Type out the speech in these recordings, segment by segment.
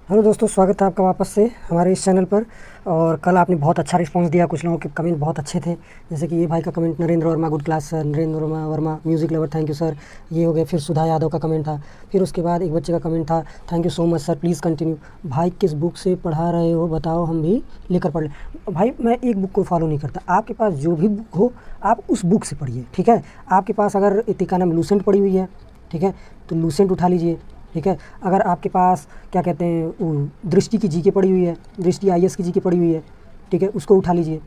Hello दोस्तों, स्वागत है आपका वापस से हमारे इस चैनल पर। और कल आपने बहुत अच्छा रिस्पांस दिया, कुछ लोगों के कमेंट बहुत अच्छे थे। जैसे कि ये भाई का comment, Narendra Verma good class sir, Narendra Verma music lover thank you sir, ये हो गया। फिर सुधा यादव का कमेंट था। फिर उसके बाद एक बच्चे का कमेंट था, thank you so much sir, please continue. भाई किस बुक से पढ़ा रहे हो बताओ, हम भी लेकर पढ़ लें। भाई मैं एक बुक को फॉलो नहीं करता, आपके पास जो भी बुक हो आप उस बुक से पढ़िए, ठीक है। आपके पास अगर इतिका नाम लूसेंट पड़ी हुई है, ठीक है, तो लूसेंट उठा लीजिए, ठीक है। अगर आपके पास क्या कहते हैं वो दृष्टि की जीके पड़ी हुई है, दृष्टि आईएएस की जीके पड़ी हुई है, ठीक है, उसको उठा लीजिए,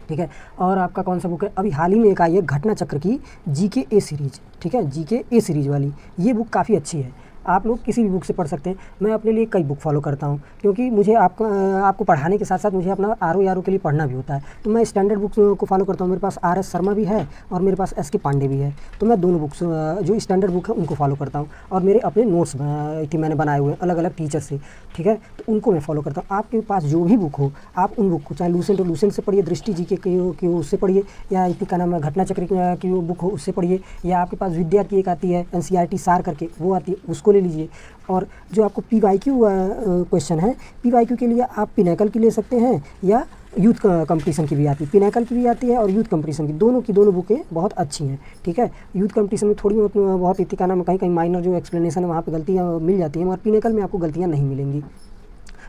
ठीक है। और आपका कौन सा बुक है, अभी हाल ही में एक आई है घटना चक्र की जीके ए सीरीज, ठीक है, जीके ए सीरीज वाली, ये बुक काफ़ी अच्छी है। आप लोग किसी भी बुक से पढ़ सकते हैं। मैं अपने लिए कई बुक फॉलो करता हूँ, क्योंकि मुझे आपको पढ़ाने के साथ साथ मुझे अपना आर के लिए पढ़ना भी होता है। तो मैं स्टैंडर्ड बुक्स को फॉलो करता हूँ। मेरे पास आर एस शर्मा भी है और मेरे पास एस के पांडे भी है। तो मैं दोनों बुक्स जो स्टैंडर्ड बुक है उनको फॉलो करता हूँ। और मेरे अपने नोट्स मैंने बनाए हुए हैं अलग अलग टीचर से, ठीक है, तो उनको मैं फॉलो करता हूँ। आपके पास जो भी बुक हो आप उन बुक को, चाहे लूसेंट हो लूसेंट से पढ़िए, दृष्टि जी की उससे पढ़िए, या इतनी का नाम है घटना चक्र की वो बुक हो उससे पढ़िए, या आपके पास विद्या की एक आती है एनसीईआरटी सार करके, वो आती है, उसको ले लीजिए। और जो आपको पीवाईक्यू क्वेश्चन है, पीवाईक्यू के लिए आप पिनैकल की ले सकते हैं, या यूथ कंपटीशन की भी आती है, पिनैकल की भी आती है और यूथ कंपटीशन की, दोनों की दोनों बुकें बहुत अच्छी हैं, ठीक है। यूथ कंपटीशन में थोड़ी बहुत इतनी का नाम कहीं कहीं माइनर जो एक्सप्लेनेशन है वहाँ पे गलतियाँ मिल जाती हैं, मगर पिनैकल में आपको गलतियाँ नहीं मिलेंगी।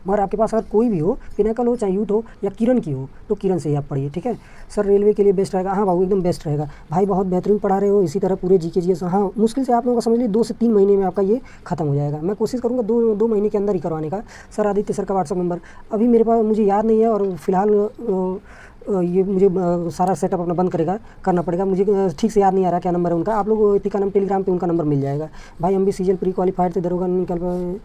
मगर आपके पास अगर कोई भी हो, पिनाकल हो चाहे यूथ हो या किरण की हो, तो किरण से ही आप पढ़िए, ठीक है। सर रेलवे के लिए बेस्ट रहेगा, हाँ बाबू एकदम बेस्ट रहेगा। भाई बहुत बेहतरीन पढ़ा रहे हो, इसी तरह पूरे जीके जीएस, हाँ मुश्किल से आप लोगों का समझ लीजिए 2 से 3 महीने में आपका ये खत्म हो जाएगा। मैं कोशिश करूँगा 2 महीने के अंदर ही करवाने का। सर आदित्य सर का व्हाट्सअप नंबर अभी मेरे पास मुझे याद नहीं है, और फिलहाल ये मुझे सारा सेटअप अपना बंद करना पड़ेगा। मुझे ठीक से याद नहीं आ रहा क्या नंबर है उनका। आप लोग इतिका नाम टेलीग्राम पे उनका नंबर मिल जाएगा। भाई हम भी सीजल प्री क्वालिफाइड थे, दरोगा निकल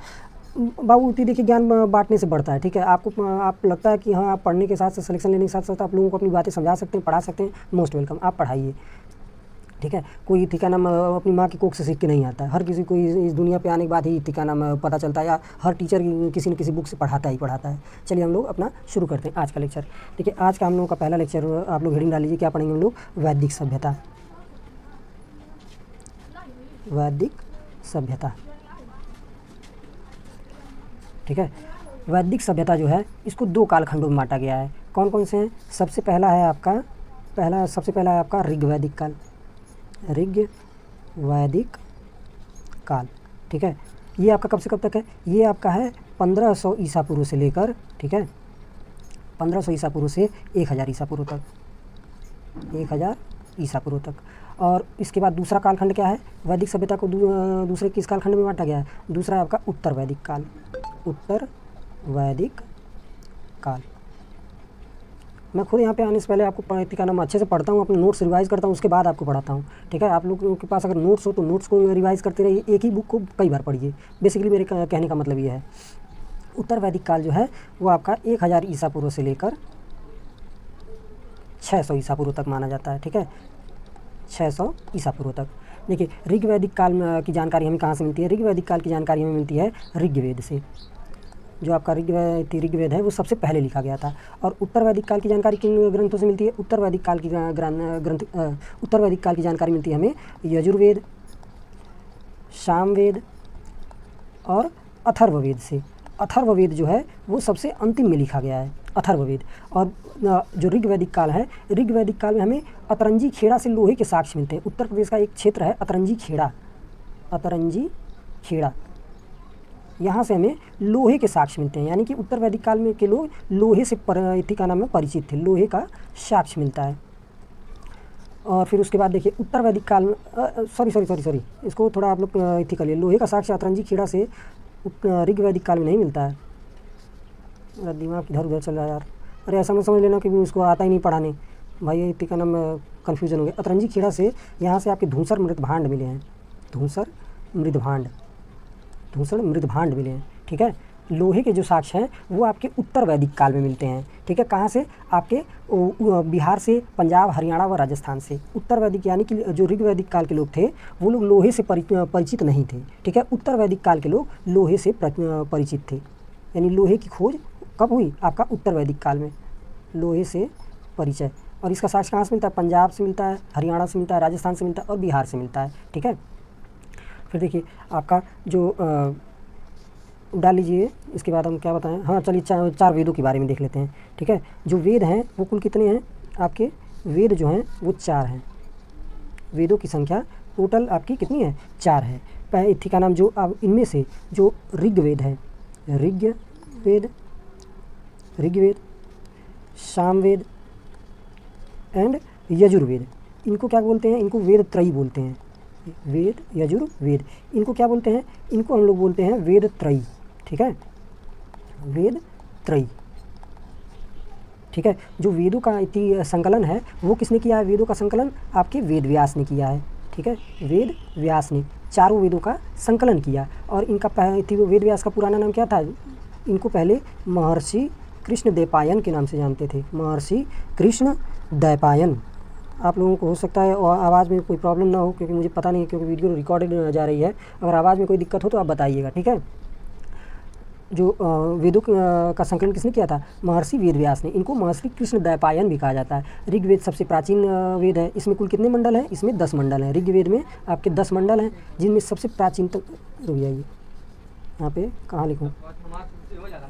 बाबू उतनी देखिए ज्ञान बांटने से बढ़ता है, ठीक है। आपको आप लगता है कि हाँ आप पढ़ने के साथ साथ सिलेक्शन लेने के साथ साथ आप लोगों को अपनी बातें समझा सकते हैं, पढ़ा सकते हैं, मोस्ट वेलकम, आप पढ़ाइए, ठीक है। कोई इतिका नाम अपनी माँ की कोख से सीख के नहीं आता है। हर किसी को इस दुनिया पे आने के बाद ही इतिका नाम पता चलता है, या हर टीचर किसी न किसी बुक से पढ़ाता ही पढ़ाता है। चलिए हम लोग अपना शुरू करते हैं आज का लेक्चर। देखिए आज का हम लोगों का पहला लेक्चर, आप लोग हेडिंग डाल लीजिए, क्या पढ़ेंगे हम लोग, वैदिक सभ्यता, वैदिक सभ्यता, ठीक है। वैदिक सभ्यता जो है इसको 2 कालखंडों में बांटा गया है। कौन कौन से हैं, सबसे पहला है आपका ऋग्वैदिक काल, ऋग्वैदिक काल, ठीक है। ये आपका कब से कब तक है, ये आपका है 1500 ईसा पूर्व से लेकर, ठीक है, 1500 ईसा पूर्व से 1000 ईसा पूर्व तक, 1000 ईसा पूर्व तक। और इसके बाद दूसरा कालखंड क्या है, वैदिक सभ्यता को दूसरे किस कालखंड में बांटा गया है, दूसरा है आपका उत्तर वैदिक काल, उत्तर वैदिक काल। मैं खुद यहाँ पे आने से पहले आपको इतिका नाम अच्छे से पढ़ता हूँ, अपने नोट्स रिवाइज करता हूँ, उसके बाद आपको पढ़ाता हूँ, ठीक है। आप लोगों के पास अगर नोट्स हो तो नोट्स को रिवाइज करते रहिए, एक ही बुक को कई बार पढ़िए। बेसिकली मेरे कहने का मतलब ये है। उत्तर वैदिक काल जो है वो आपका 1000 ईसा पूर्व से लेकर 600 ईसा पूर्व तक माना जाता है, ठीक है, 600 ईसा पूर्व तक। देखिए ऋग्वैदिक काल की जानकारी हमें कहाँ से मिलती है, ऋग्वैदिक काल की जानकारी हमें मिलती है ऋग्वेद से। जो आपका ऋग्वेद है वो सबसे पहले लिखा गया था। और उत्तर वैदिक काल की जानकारी किन ग्रंथों से मिलती है, उत्तर वैदिक काल की उत्तर वैदिक काल की जानकारी मिलती है हमें यजुर्वेद, सामवेद और अथर्ववेद से। अथर्ववेद जो है वो सबसे अंतिम में लिखा गया है, अथर्ववेद। और जो ऋग्वैदिक काल है, ऋग्वैदिक काल में हमें अतरंजी खेड़ा से लोहे के साक्ष्य मिलते हैं। उत्तर प्रदेश का एक क्षेत्र है अतरंजी खेड़ा, अतरंजी खेड़ा, यहाँ से हमें लोहे के साक्ष्य मिलते हैं। यानी कि उत्तर वैदिक काल में के लोग लोहे से इतिका नाम में परिचित थे, लोहे का साक्ष्य मिलता है। और फिर उसके बाद देखिए उत्तर वैदिक काल में सॉरी इसको थोड़ा आप लोग इति कर लिए, लोहे का साक्ष्य अतरंजी खेड़ा से ऋग्वैदिक काल में नहीं मिलता है। मेरा दिमाग इधर उधर चल रहा है यार, अरे ऐसा मत समझ लेना कि उसको आता ही नहीं पढ़ाने, भाई इति का नाम कन्फ्यूजन हो गया। अतरंजी खेड़ा से यहाँ से आपके धूसर मृतभांड मिले हैं, धूसर मृतभांड मिले हैं, ठीक है। लोहे के जो साक्ष्य हैं वो आपके उत्तर वैदिक काल में मिलते हैं, ठीक है। कहाँ से, आपके बिहार से, पंजाब, हरियाणा व राजस्थान से। उत्तर वैदिक यानी कि जो ऋग्वैदिक काल के लोग थे वो लोग लोहे से परिचित नहीं थे, ठीक है। उत्तर वैदिक काल के लोग लोहे से परिचित थे। यानी लोहे की खोज कब हुई, आपका उत्तर वैदिक काल में, लोहे से परिचय। और इसका साक्ष्य कहाँ से मिलता है, पंजाब से मिलता है, हरियाणा से मिलता है, राजस्थान से मिलता है और बिहार से मिलता है, ठीक है। फिर देखिए आपका जो डाल लीजिए। इसके बाद हम क्या बताएं, हाँ चलिए चार वेदों के बारे में देख लेते हैं। ठीक है, जो वेद हैं वो कुल कितने हैं आपके, वेद जो हैं वो 4 हैं। वेदों की संख्या टोटल आपकी कितनी है, 4 है। इसी का नाम जो अब इनमें से जो ऋग्वेद है, ऋग्वेद, सामवेद एंड यजुर्वेद, इनको क्या बोलते हैं, इनको वेद त्रयी बोलते हैं। वेद यजुर्वेद इनको क्या बोलते हैं, इनको हम लोग बोलते हैं वेद त्रयी। ठीक है, वेद त्रयी। ठीक है, जो वेदों का संकलन है वो किसने किया है, वेदों का संकलन आपके वेद व्यास ने किया है। ठीक है, वेद व्यास ने चारों वेदों का संकलन किया। और इनका वेद व्यास का पुराना नाम क्या था, इनको पहले महर्षि कृष्ण द्वैपायन के नाम से जानते थे, महर्षि कृष्ण द्वैपायन। आप लोगों को हो सकता है और आवाज़ में कोई प्रॉब्लम ना हो, क्योंकि मुझे पता नहीं है, क्योंकि वीडियो रिकॉर्डेड जा रही है। अगर आवाज़ में कोई दिक्कत हो तो आप बताइएगा। ठीक है, जो वेदों का संकलन किसने किया था, महर्षि वेद व्यास ने। इनको महर्षि कृष्ण द्वैपायन भी कहा जाता है। ऋग्वेद सबसे प्राचीन वेद है। इसमें कुल कितने मंडल हैं, इसमें 10 मंडल हैं। ऋग्वेद में आपके 10 मंडल हैं, जिनमें सबसे प्राचीनतम, रुक जाइए यहाँ पे कहाँ लिखूँ,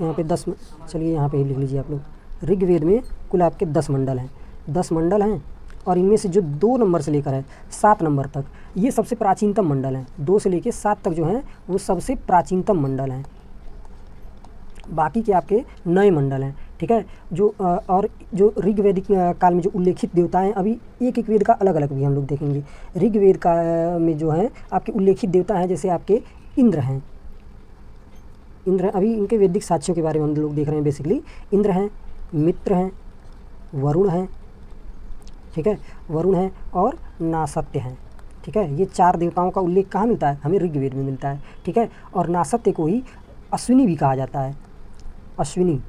यहाँ पे 10, चलिए यहाँ पे ही लिख लीजिए आप लोग। ऋग्वेद में कुल आपके 10 मंडल हैं, 10 मंडल हैं। और इनमें से जो 2 नंबर से लेकर है 7 नंबर तक, ये सबसे प्राचीनतम मंडल हैं। 2 से लेकर 7 तक जो हैं वो सबसे प्राचीनतम मंडल हैं। बाकी के आपके नए मंडल हैं। ठीक है, जो और जो ऋग्वैदिक काल में जो उल्लेखित देवता हैं, अभी एक एक वेद का अलग अलग भी हम लोग देखेंगे। ऋग्वेद का में जो है आपके उल्लेखित देवता हैं, जैसे आपके इंद्र हैं। इंद्र, अभी इनके वैदिक साक्ष्यों के बारे में हम लोग देख रहे हैं। बेसिकली इंद्र हैं, मित्र हैं, वरुण हैं। ठीक है, वरुण हैं और नासत्य हैं। ठीक है, ये 4 देवताओं का उल्लेख कहाँ मिलता है, हमें ऋग्वेद में मिलता है। ठीक है, और नासत्य को ही अश्विनी भी कहा जाता है। अश्विनी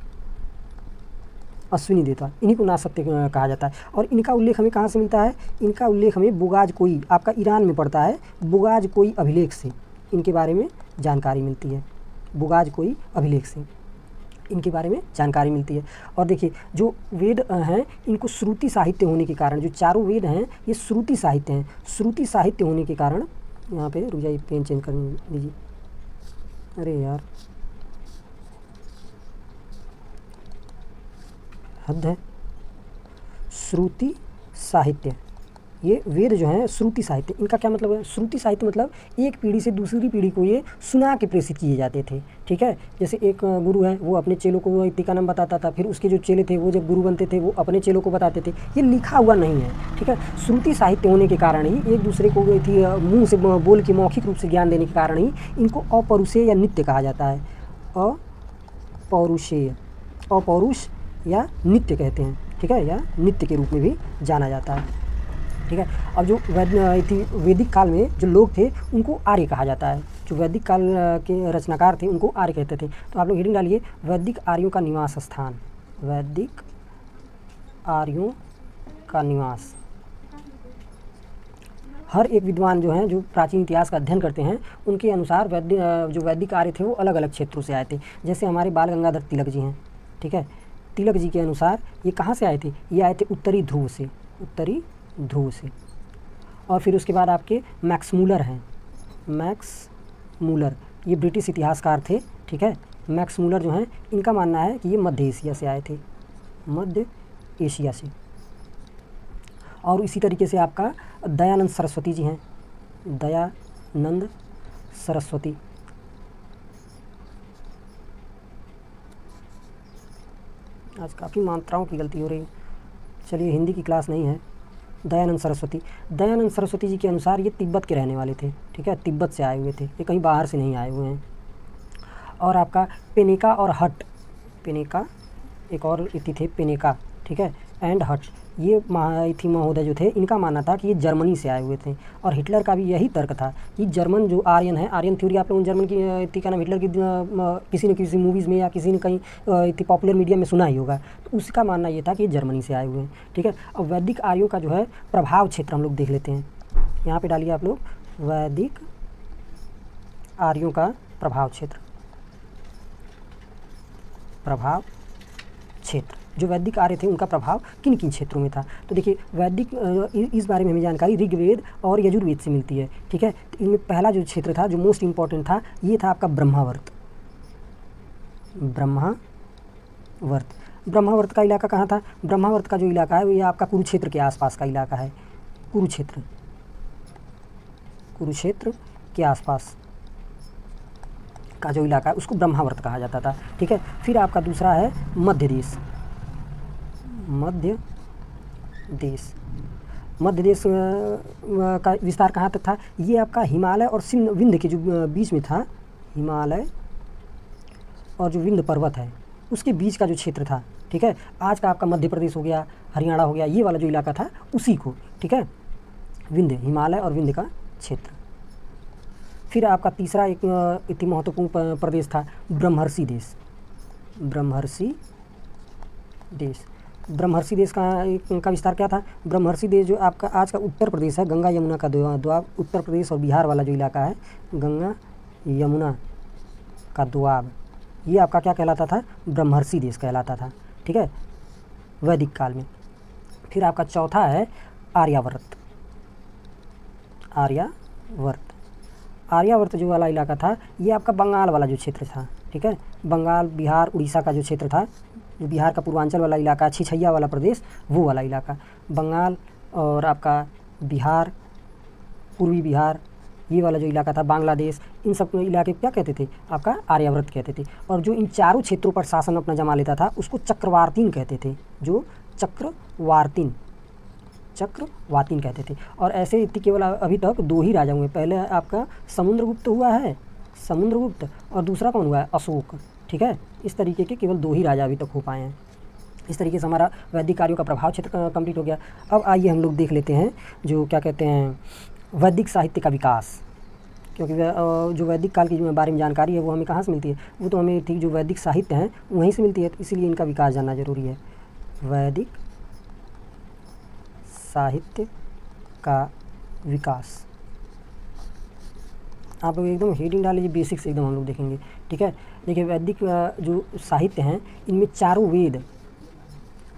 देवता, इन्हीं को नासत्य कहा जाता है। और इनका उल्लेख हमें कहाँ से मिलता है, इनका उल्लेख हमें बुगाज कोई, आपका ईरान में पड़ता है, बुगाज कोई अभिलेख से इनके बारे में जानकारी मिलती है। बुगाज कोई अभिलेख से इनके बारे में जानकारी मिलती है। और देखिए, जो वेद हैं इनको श्रुति साहित्य होने के कारण, जो चारों वेद हैं ये श्रुति साहित्य हैं। श्रुति साहित्य होने के कारण, यहाँ पे रुक जाइए, पेन चेंज कर लीजिए। अरे यार हद है। श्रुति साहित्य, ये वेद जो हैं श्रुति साहित्य, इनका क्या मतलब है, श्रुति साहित्य मतलब एक पीढ़ी से दूसरी पीढ़ी को ये सुना के प्रेषित किए जाते थे। ठीक है, जैसे एक गुरु है वो अपने चेलों को टीका नाम बताता था, फिर उसके जो चेले थे वो जब गुरु बनते थे वो अपने चेलों को बताते थे। ये लिखा हुआ नहीं है। ठीक है, श्रुति साहित्य होने के कारण ही, एक दूसरे को मुँह से बोल के मौखिक रूप से ज्ञान देने के कारण ही इनको अपौरुषेय या नित्य कहा जाता है। अपौरुषेय, अपौरुष या नित्य कहते हैं। ठीक है, या नित्य के रूप में भी जाना जाता है। ठीक है, अब जो वैदिक काल में जो लोग थे उनको आर्य कहा जाता है। जो वैदिक काल के रचनाकार थे उनको आर्य कहते थे। तो आप लोग हेडिंग डालिए, वैदिक आर्यों का निवास स्थान, वैदिक आर्यों का निवास। हर एक विद्वान जो हैं, जो प्राचीन इतिहास का अध्ययन करते हैं, उनके अनुसार जो वैदिक आर्य थे वो अलग अलग क्षेत्रों से आए थे। जैसे हमारे बाल गंगाधर तिलक जी हैं। ठीक है, तिलक जी के अनुसार ये कहाँ से आए थे, ये आए थे उत्तरी ध्रुव से, उत्तरी ध्रुव से। और फिर उसके बाद आपके मैक्स मूलर हैं। मैक्स मूलर ये ब्रिटिश इतिहासकार थे। ठीक है, मैक्स मूलर जो हैं इनका मानना है कि ये मध्य एशिया से आए थे, मध्य एशिया से। और इसी तरीके से आपका दयानंद सरस्वती जी हैं, दयानंद सरस्वती। आज काफ़ी मात्राओं की गलती हो रही है, चलिए हिंदी की क्लास नहीं है। दयानंद सरस्वती जी के अनुसार ये तिब्बत के रहने वाले थे। ठीक है, तिब्बत से आए हुए थे, ये कहीं बाहर से नहीं आए हुए हैं। और आपका पेनेका और हट, पेनेका एक और इति थे, पेनेका। ठीक है, एंड हट, ये इति महोदय जो थे इनका मानना था कि ये जर्मनी से आए हुए थे। और हिटलर का भी यही तर्क था कि जर्मन जो आर्यन है, आर्यन थ्योरी आप लोगों ने जर्मन की इति का नाम हिटलर की किसी न किसी मूवीज़ में या किसी ने कहीं इति पॉपुलर मीडिया में सुना ही होगा। तो उसका मानना ये था कि ये जर्मनी से आए हुए हैं। ठीक है, अब वैदिक आर्यों का जो है प्रभाव क्षेत्र हम लोग देख लेते हैं। यहाँ पर डालिए आप लोग, वैदिक आर्यों का प्रभाव क्षेत्र, प्रभाव क्षेत्र। जो वैदिक आर्य थे उनका प्रभाव किन किन क्षेत्रों में था। तो देखिए, वैदिक इस बारे में हमें जानकारी ऋग्वेद और यजुर्वेद से मिलती है। ठीक है, तो इनमें पहला जो क्षेत्र था, जो मोस्ट इम्पॉर्टेंट था, ये था आपका ब्रह्मावर्त। ब्रह्मावर्त। ब्रह्मावर्त का इलाका कहाँ था? ब्रह्मावर्त का जो इलाका है ये आपका कुरुक्षेत्र के आसपास का इलाका है। कुरुक्षेत्र के आसपास का जो इलाका है उसको ब्रह्मावर्त कहा जाता था। ठीक है, फिर आपका दूसरा है मध्य देश। मध्य देश का विस्तार कहाँ तक था? ये आपका हिमालय और सिंध विंध्य के जो बीच में था, हिमालय और जो विंध्य पर्वत है उसके बीच का जो क्षेत्र था। ठीक है, आज का आपका मध्य प्रदेश हो गया, हरियाणा हो गया, ये वाला जो इलाका था उसी को। ठीक है, विंध्य, हिमालय और विंध्य का क्षेत्र। फिर आपका तीसरा एक इतनी महत्वपूर्ण प्रदेश था ब्रह्मर्षि देश। ब्रह्मर्षि देश का विस्तार क्या था? ब्रह्मर्षि देश जो आपका आज का उत्तर प्रदेश है, गंगा यमुना का दोआब, उत्तर प्रदेश और बिहार वाला जो इलाका है, गंगा यमुना का दोआब, ये आपका क्या कहलाता था? ब्रह्मर्षि देश कहलाता था। ठीक है, वैदिक काल में। फिर आपका चौथा है आर्यावर्त। आर्यावर्त जो वाला इलाका था ये आपका बंगाल वाला जो क्षेत्र था। ठीक है, बंगाल, बिहार, उड़ीसा का जो क्षेत्र था, जो बिहार का पूर्वांचल वाला इलाका, छिछैया वाला प्रदेश, वो वाला इलाका, बंगाल और आपका बिहार, पूर्वी बिहार, ये वाला जो इलाका था, बांग्लादेश, इन सब इलाके क्या कहते थे? आपका आर्यावर्त कहते थे। और जो इन चारों क्षेत्रों पर शासन अपना जमा लेता था उसको चक्रवार्तिन कहते थे। जो चक्रवार्तिन कहते थे। और ऐसे केवल अभी तक 2 ही राजा हुए। पहले आपका समुद्रगुप्त हुआ है, समुद्रगुप्त, और दूसरा कौन हुआ है? अशोक। ठीक है, इस तरीके के केवल 2 ही राजा अभी तक हो पाए हैं। इस तरीके से हमारा वैदिक कार्यों का प्रभाव क्षेत्र कंप्लीट हो गया। अब आइए हम लोग देख लेते हैं जो क्या कहते हैं वैदिक साहित्य का विकास। क्योंकि जो वैदिक काल के बारे में जानकारी है वो हमें कहाँ से मिलती है? वो तो हमें ठीक जो वैदिक साहित्य हैं वहीं से मिलती है, तो इसीलिए इनका विकास जानना जरूरी है। वैदिक साहित्य का विकास, आप लोग एकदम हेडिंग डाल लीजिए, बेसिक्स एकदम हम लोग देखेंगे। ठीक है, देखिए वैदिक जो साहित्य हैं इनमें चारों वेद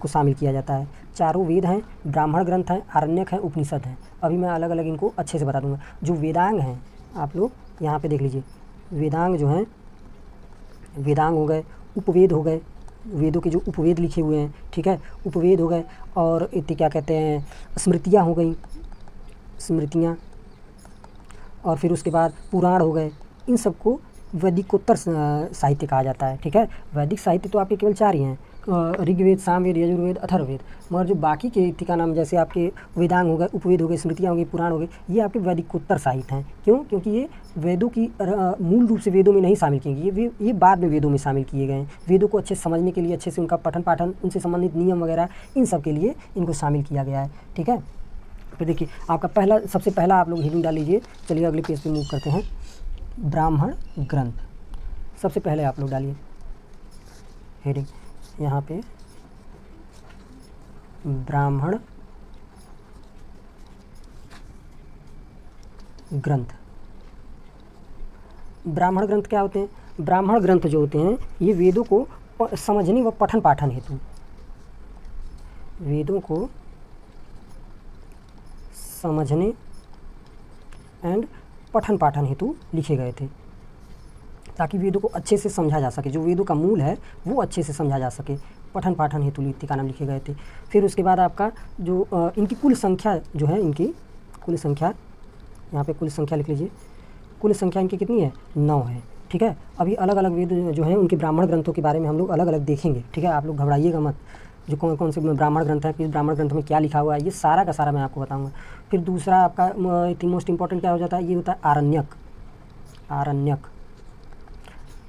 को शामिल किया जाता है। चारों वेद हैं, ब्राह्मण ग्रंथ हैं, आरण्यक हैं, उपनिषद हैं। अभी मैं अलग अलग इनको अच्छे से बता दूंगा। जो वेदांग हैं आप लोग यहाँ पे देख लीजिए, वेदांग जो हैं, वेदांग हो गए, उपवेद हो गए, वेदों के जो उपवेद लिखे हुए हैं। ठीक है, उपवेद हो गए, और इतने क्या कहते हैं स्मृतियाँ हो गई, स्मृतियाँ, और फिर उसके बाद पुराण हो गए। इन सबको वैदिकोत्तर साहित्य कहा जाता है। ठीक है, वैदिक साहित्य तो आपके केवल 4 ही हैं, ऋग्वेद, सामवेद, यजुर्वेद, अथर्ववेद। मगर जो बाकी के इतने का नाम जैसे आपके वेदांग हो गए, उपवेद हो गए, स्मृतियाँ हो गई, पुराण हो गए, ये आपके वैदिकोत्तर साहित्य हैं। क्यों? क्योंकि ये वेदों की मूल रूप से वेदों में नहीं शामिल किए गए, ये बाद में वेदों में शामिल किए गए हैं। वेदों को अच्छे से समझने के लिए, अच्छे से उनका पठन पाठन, उनसे संबंधित नियम वगैरह, इन सब के लिए इनको शामिल किया गया है। ठीक है, फिर देखिए आपका सबसे पहला आप लोग हेडिंग डाल लीजिए। चलिए अगले पेज पे मूव करते हैं। ब्राह्मण ग्रंथ सबसे पहले आप लोग डालिए हेडिंग यहाँ पे, ब्राह्मण ग्रंथ। ब्राह्मण ग्रंथ क्या होते हैं? ब्राह्मण ग्रंथ जो होते हैं ये वेदों को समझने व पठन पाठन हेतु, वेदों को समझने एंड पठन पाठन हेतु लिखे गए थे, ताकि वेदों को अच्छे से समझा जा सके। जो वेदों का मूल है वो अच्छे से समझा जा सके, पठन पाठन हेतु का नाम लिखे गए थे। फिर उसके बाद आपका जो इनकी कुल संख्या जो है, इनकी कुल संख्या, यहाँ पे कुल संख्या लिख लीजिए। कुल संख्या इनकी कितनी है? 9 है। ठीक है, अभी अलग अलग वेद जो हैं उनके ब्राह्मण ग्रंथों के बारे में हम लोग अलग अलग देखेंगे। ठीक है, आप लोग घबराइएगा मत, जो कौन कौन से ब्राह्मण ग्रंथ हैं, किस ब्राह्मण ग्रंथ में क्या लिखा हुआ है, ये सारा का सारा मैं आपको बताऊँगा। फिर दूसरा आपका मोस्ट इंपॉर्टेंट क्या हो जाता है? ये होता है आरण्यक।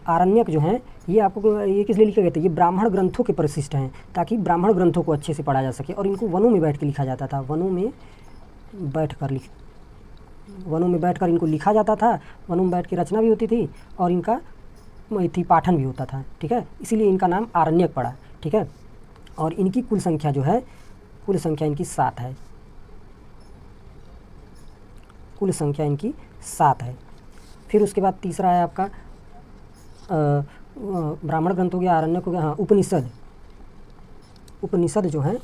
आरण्यक जो हैं ये आपको ये किस लिए लिखे गए थे? ये ब्राह्मण ग्रंथों के परिशिष्ट हैं, ताकि ब्राह्मण ग्रंथों को अच्छे से पढ़ा जा सके। और इनको वनों में बैठ के लिखा जाता था, वनों में बैठकर इनको लिखा जाता था। वनों में बैठ के रचना भी होती थी और इनका पाठन भी होता था। ठीक है, इसीलिए इनका नाम आरण्यक पड़ा। ठीक है, और इनकी कुल संख्या जो है, कुल संख्या इनकी 7 है। कुल संख्या इनकी 7 है। फिर उसके बाद तीसरा है आपका ब्राह्मण ग्रंथ हो गया, आरण्यक हो गया। हाँ, उपनिषद। उपनिषद जो हैं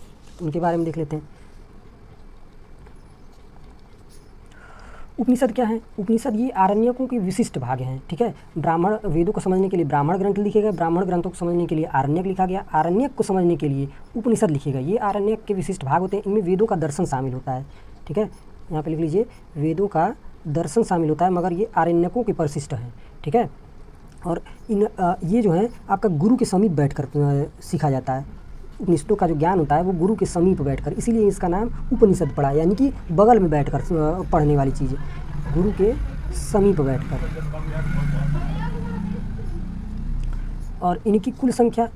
उनके बारे में देख लेते हैं। उपनिषद क्या है? उपनिषद ये आरण्यकों के विशिष्ट भाग हैं, ठीक है। ब्राह्मण वेदों को समझने के लिए ब्राह्मण ग्रंथ लिखे गए, ब्राह्मण ग्रंथों को समझने के लिए आरण्यक लिखा गया, आरण्यक को समझने के लिए उपनिषद लिखे गए। ये आरण्यक के विशिष्ट भाग होते हैं, इनमें वेदों का दर्शन शामिल होता है, ठीक है। यहाँ पे लिख लीजिए वेदों का दर्शन शामिल होता है, मगर ये आरण्यकों के परिशिष्ट हैं, ठीक है। और ये जो है आपका गुरु के समीप बैठकर सीखा जाता है। उपनिषदों का जो ज्ञान होता है वो गुरु के समीप बैठकर, इसीलिए इसका नाम उपनिषद पड़ा, यानी कि बगल में बैठकर पढ़ने वाली चीज़ है, गुरु के समीप बैठकर। और इनकी कुल संख्या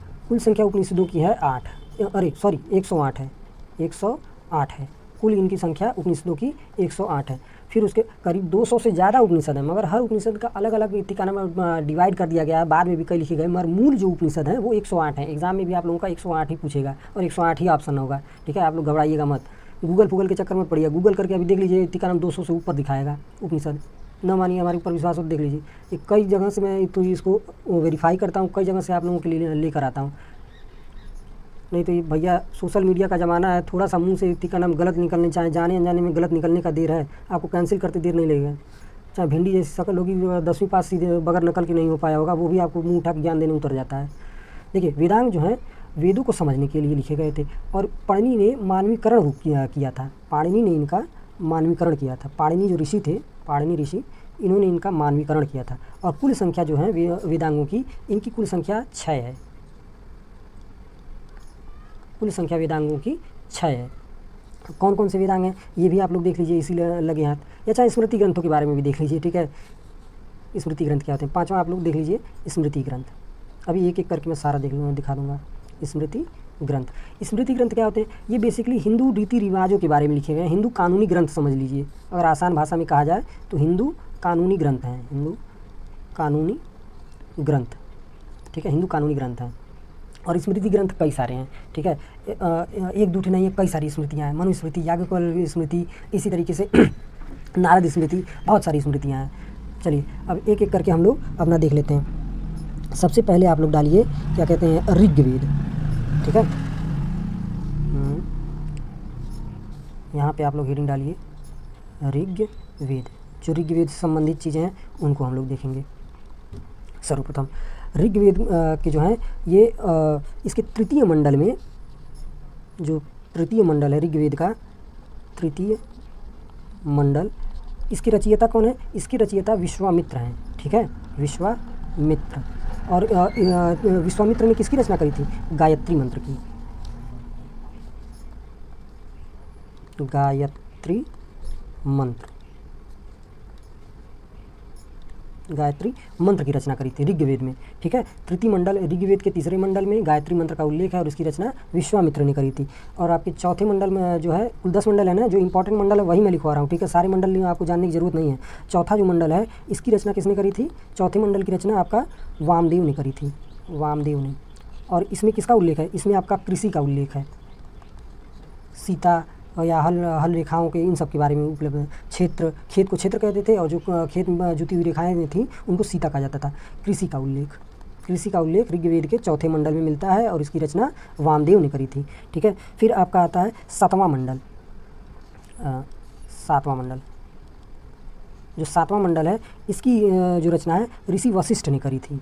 उपनिषदों की है 108 है, 108 है कुल इनकी संख्या उपनिषदों की 108 है। फिर उसके करीब 200 से ज़्यादा उपनिषद हैं, मगर हर उपनिषद का अलग अलग टीका में डिवाइड कर दिया गया है, बाद में भी कई लिखे गए, मगर मूल जो उपनिषद है वो 108 है। एग्जाम में भी आप लोगों का 108 ही पूछेगा और 108 ही ऑप्शन होगा, ठीक है। आप लोग घबराइएगा मत, गूगल के चक्कर में पड़िएगा। गूगल करके अभी देख लीजिए टीका नाम 200 से ऊपर दिखाएगा उपनिषद। न मानिए हमारे ऊपर विश्वास हो, देख लीजिए। ये कई जगह से मैं तो इसको वेरीफाई करता हूँ, कई जगह से आप लोगों के लिए लेकर आता हूँ। नहीं तो ये भैया सोशल मीडिया का ज़माना है, थोड़ा सा मुंह से टीका नाम गलत निकलने चाहे जाने अनजाने में गलत निकलने का देर है, आपको कैंसिल करते देर नहीं लगेगा। चाहे भिंडी जैसी शक्ल होगी, 10वीं पास सीधे बगैर नकल की नहीं हो पाया होगा, वो भी आपको मुँह उठा के ज्ञान देने उतर जाता है। देखिए वेदांग जो है वेदों को समझने के लिए लिखे गए थे, और पाणिनि ने मानवीकरण रूप किया था। पाणिनि ने इनका मानवीकरण किया था। पाणिनि जो ऋषि थे, पाणिनि ऋषि, इन्होंने इनका मानवीकरण किया था। और कुल संख्या जो है वेदांगों की, इनकी कुल संख्या 6 है। कुल संख्या वेदांगों की 6 है। कौन कौन से वेदांग हैं ये भी आप लोग देख लीजिए, इसी लगे हाथ, या चाहे स्मृति ग्रंथों के बारे में भी देख लीजिए, ठीक है। स्मृति ग्रंथ क्या होते हैं? 5वां आप लोग देख लीजिए स्मृति ग्रंथ। अभी एक एक करके मैं सारा दिखा दूंगा। स्मृति ग्रंथ क्या होते हैं? ये बेसिकली हिंदू रीति रिवाजों के बारे में लिखे गए हैं, हिंदू कानूनी ग्रंथ समझ लीजिए। अगर आसान भाषा में कहा जाए तो हिंदू कानूनी ग्रंथ हैं, हिंदू कानूनी ग्रंथ, ठीक है, हिंदू कानूनी ग्रंथ हैं। और स्मृति ग्रंथ कई सारे हैं, ठीक है। एक दूठे नहीं है, कई सारी स्मृतियाँ हैं। मनुस्मृति, याज्ञवल्क्य स्मृति, इसी तरीके से नारद स्मृति, बहुत सारी स्मृतियाँ हैं। चलिए अब एक एक करके हम लोग अपना देख लेते हैं। सबसे पहले आप लोग डालिए क्या कहते हैं, ऋग्वेद, ठीक है। यहाँ पे आप लोग हेडिंग डालिए ऋग्वेद। जो ऋग्वेद से संबंधित चीज़ें हैं उनको हम लोग देखेंगे। सर्वप्रथम ऋग्वेद के जो हैं ये इसके तृतीय मंडल में, जो तृतीय मंडल है ऋग्वेद का तृतीय मंडल, इसकी रचयिता कौन है? इसकी रचयिता विश्वामित्र हैं, ठीक है, विश्वामित्र। और विश्वामित्र ने किसकी रचना करी थी? गायत्री मंत्र की, गायत्री मंत्र, गायत्री मंत्र की रचना करी थी ऋग्वेद में, ठीक है। तृतीय मंडल ऋग्वेद के तीसरे मंडल में गायत्री मंत्र का उल्लेख है और इसकी रचना विश्वामित्र ने करी थी। और आपके चौथे मंडल में जो है, कुल 10 मंडल है ना, जो इंपॉर्टेंट मंडल है वही मैं लिखवा रहा हूँ, ठीक है। सारे मंडल आपको जानने की जरूरत नहीं है। चौथा जो मंडल है इसकी रचना किसने करी थी? चौथे मंडल की रचना आपका वामदेव ने करी थी, वामदेव ने। और इसमें किसका उल्लेख है? इसमें आपका कृषि का उल्लेख है, सीता या हल रेखाओं के, इन सब के बारे में उपलब्ध है। क्षेत्र, खेत को क्षेत्र कहते थे, और जो खेत में जुती हुई रेखाएं थी उनको सीता कहा जाता था। कृषि का उल्लेख ऋग्वेद के चौथे मंडल में मिलता है और इसकी रचना वामदेव ने करी थी, ठीक है। फिर आपका आता है सातवां मंडल। जो सातवां मंडल है इसकी जो रचना है ऋषि वशिष्ठ ने करी थी,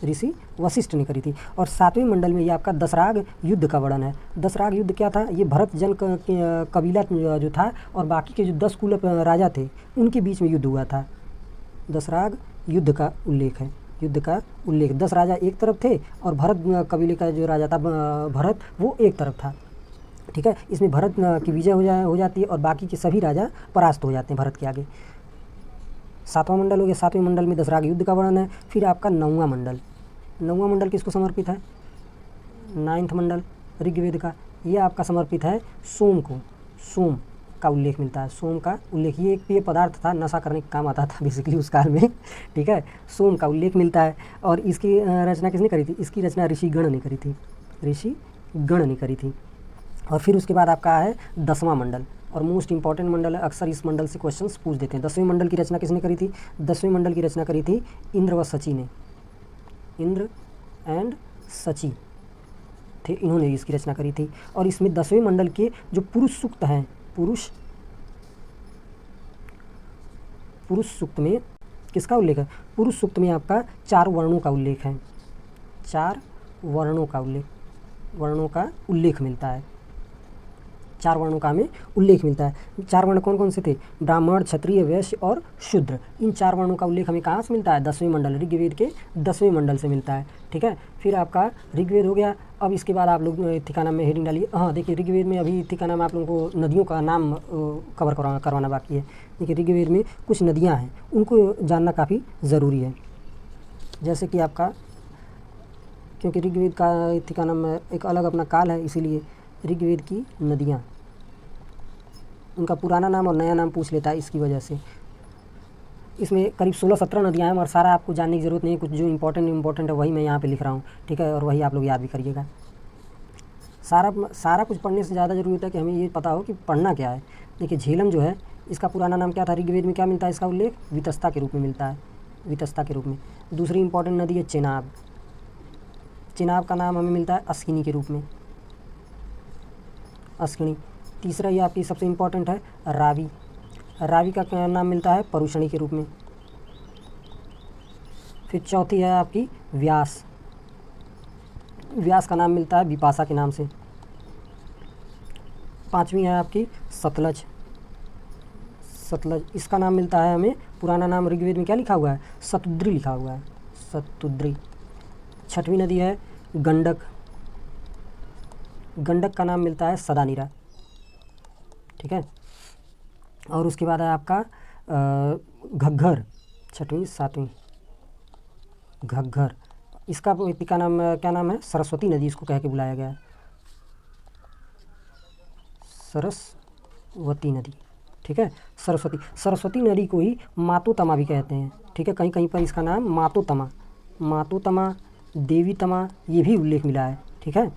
ऋषि वशिष्ठ ने करी थी। और सातवें मंडल में ये आपका दशराग युद्ध का वर्णन है। दशराग युद्ध क्या था? ये भरत जन कबीला जो था और बाकी के जो 10 कुल राजा थे उनके बीच में युद्ध हुआ था। दशराग युद्ध का उल्लेख है, 10 राजा एक तरफ थे और भरत कबीले का जो राजा था भरत, वो एक तरफ था, ठीक है। इसमें भरत की विजय हो जाती है और बाकी के सभी राजा परास्त हो जाते हैं भरत के आगे। सातवां मंडल हो गया। सातवें मंडल में दशराग युद्ध का वर्णन है। फिर आपका नौवां मंडल किसको समर्पित है? 9वां मंडल ऋग्वेद का, ये आपका समर्पित है सोम को। सोम का उल्लेख मिलता है, सोम का उल्लेख, ये एक पेय पदार्थ था, नशा करने का काम आता था बेसिकली उस काल में, ठीक है। सोम का उल्लेख मिलता है। और इसकी रचना किसने करी थी? इसकी रचना ऋषिगण ने करी थी। और फिर उसके बाद आपका है 10वां मंडल, और मोस्ट इंपॉर्टेंट मंडल है, अक्सर इस मंडल से क्वेश्चंस पूछ देते हैं। 10वें मंडल की रचना किसने करी थी? 10वें मंडल की रचना करी थी इंद्र व सची ने, इंद्र एंड सची थे, इन्होंने इसकी रचना करी थी। और इसमें 10वें मंडल के जो पुरुष सूक्त हैं, पुरुष पुरुष सूक्त में किसका उल्लेख है? पुरुष सूक्त में आपका 4 वर्णों का उल्लेख है, 4 वर्णों का उल्लेख मिलता है, 4 वर्णों का हमें उल्लेख मिलता है। 4 वर्ण कौन कौन से थे? ब्राह्मण, क्षत्रिय, वैश्य और शूद्र। इन 4 वर्णों का उल्लेख हमें कहाँ से मिलता है? 10वें मंडल, ऋग्वेद के 10वें मंडल से मिलता है। ठीक है, फिर आपका ऋग्वेद हो गया। अब इसके बाद आप लोग इत्तिका नाम में हेडिंग डालिए। हाँ देखिए, ऋग्वेद में अभी इत्तिका नाम आप लोगों को नदियों का नाम कवर करवाना बाकी है। देखिए ऋग्वेद में कुछ नदियाँ हैं, उनको जानना काफ़ी ज़रूरी है। जैसे कि आपका, क्योंकि ऋग्वेद का इत्तिका नाम एक अलग अपना काल है, इसीलिए ऋग्वेद की नदियाँ, उनका पुराना नाम और नया नाम पूछ लेता है, इसकी वजह से। इसमें करीब 16-17 नदियाँ हैं और सारा आपको जानने की ज़रूरत नहीं है, कुछ जो इम्पोर्टेंट है वही मैं यहाँ पे लिख रहा हूँ। ठीक है, और वही आप लोग याद भी करिएगा। सारा कुछ पढ़ने से ज़्यादा ज़रूरी होता है कि हमें ये पता हो कि पढ़ना क्या है। देखिए झेलम जो है, इसका पुराना नाम क्या था? ऋग्वेद में क्या मिलता है? इसका उल्लेख वितस्ता के रूप में मिलता है, वितस्ता के रूप में। दूसरी इंपॉर्टेंट नदी है चेनाब। चेनाब का नाम हमें मिलता है अस्किनी के रूप में, अस्किनी। तीसरा ये आपकी सबसे इम्पॉर्टेंट है रावी। रावी का नाम मिलता है परुषणी के रूप में। फिर चौथी है आपकी व्यास। व्यास का नाम मिलता है विपाशा के नाम से। 5वीं है आपकी सतलज। सतलज, इसका नाम मिलता है हमें, पुराना नाम ऋग्वेद में क्या लिखा हुआ है? शतुद्री लिखा हुआ है, शतुद्री। 6वीं नदी है गंडक। गंडक का नाम मिलता है सदानीरा। ठीक है, और उसके बाद है आपका घग्घर, 6वीं 7वीं घग्घर। इसका इत्तिका नाम क्या नाम है? सरस्वती नदी इसको कह के बुलाया गया है, सरस्वती नदी। ठीक है, सरस्वती नदी को ही मातोतमा भी कहते हैं। ठीक है, कहीं कहीं पर इसका नाम मातोतमा, देवी तमा, ये भी उल्लेख मिला है। ठीक है,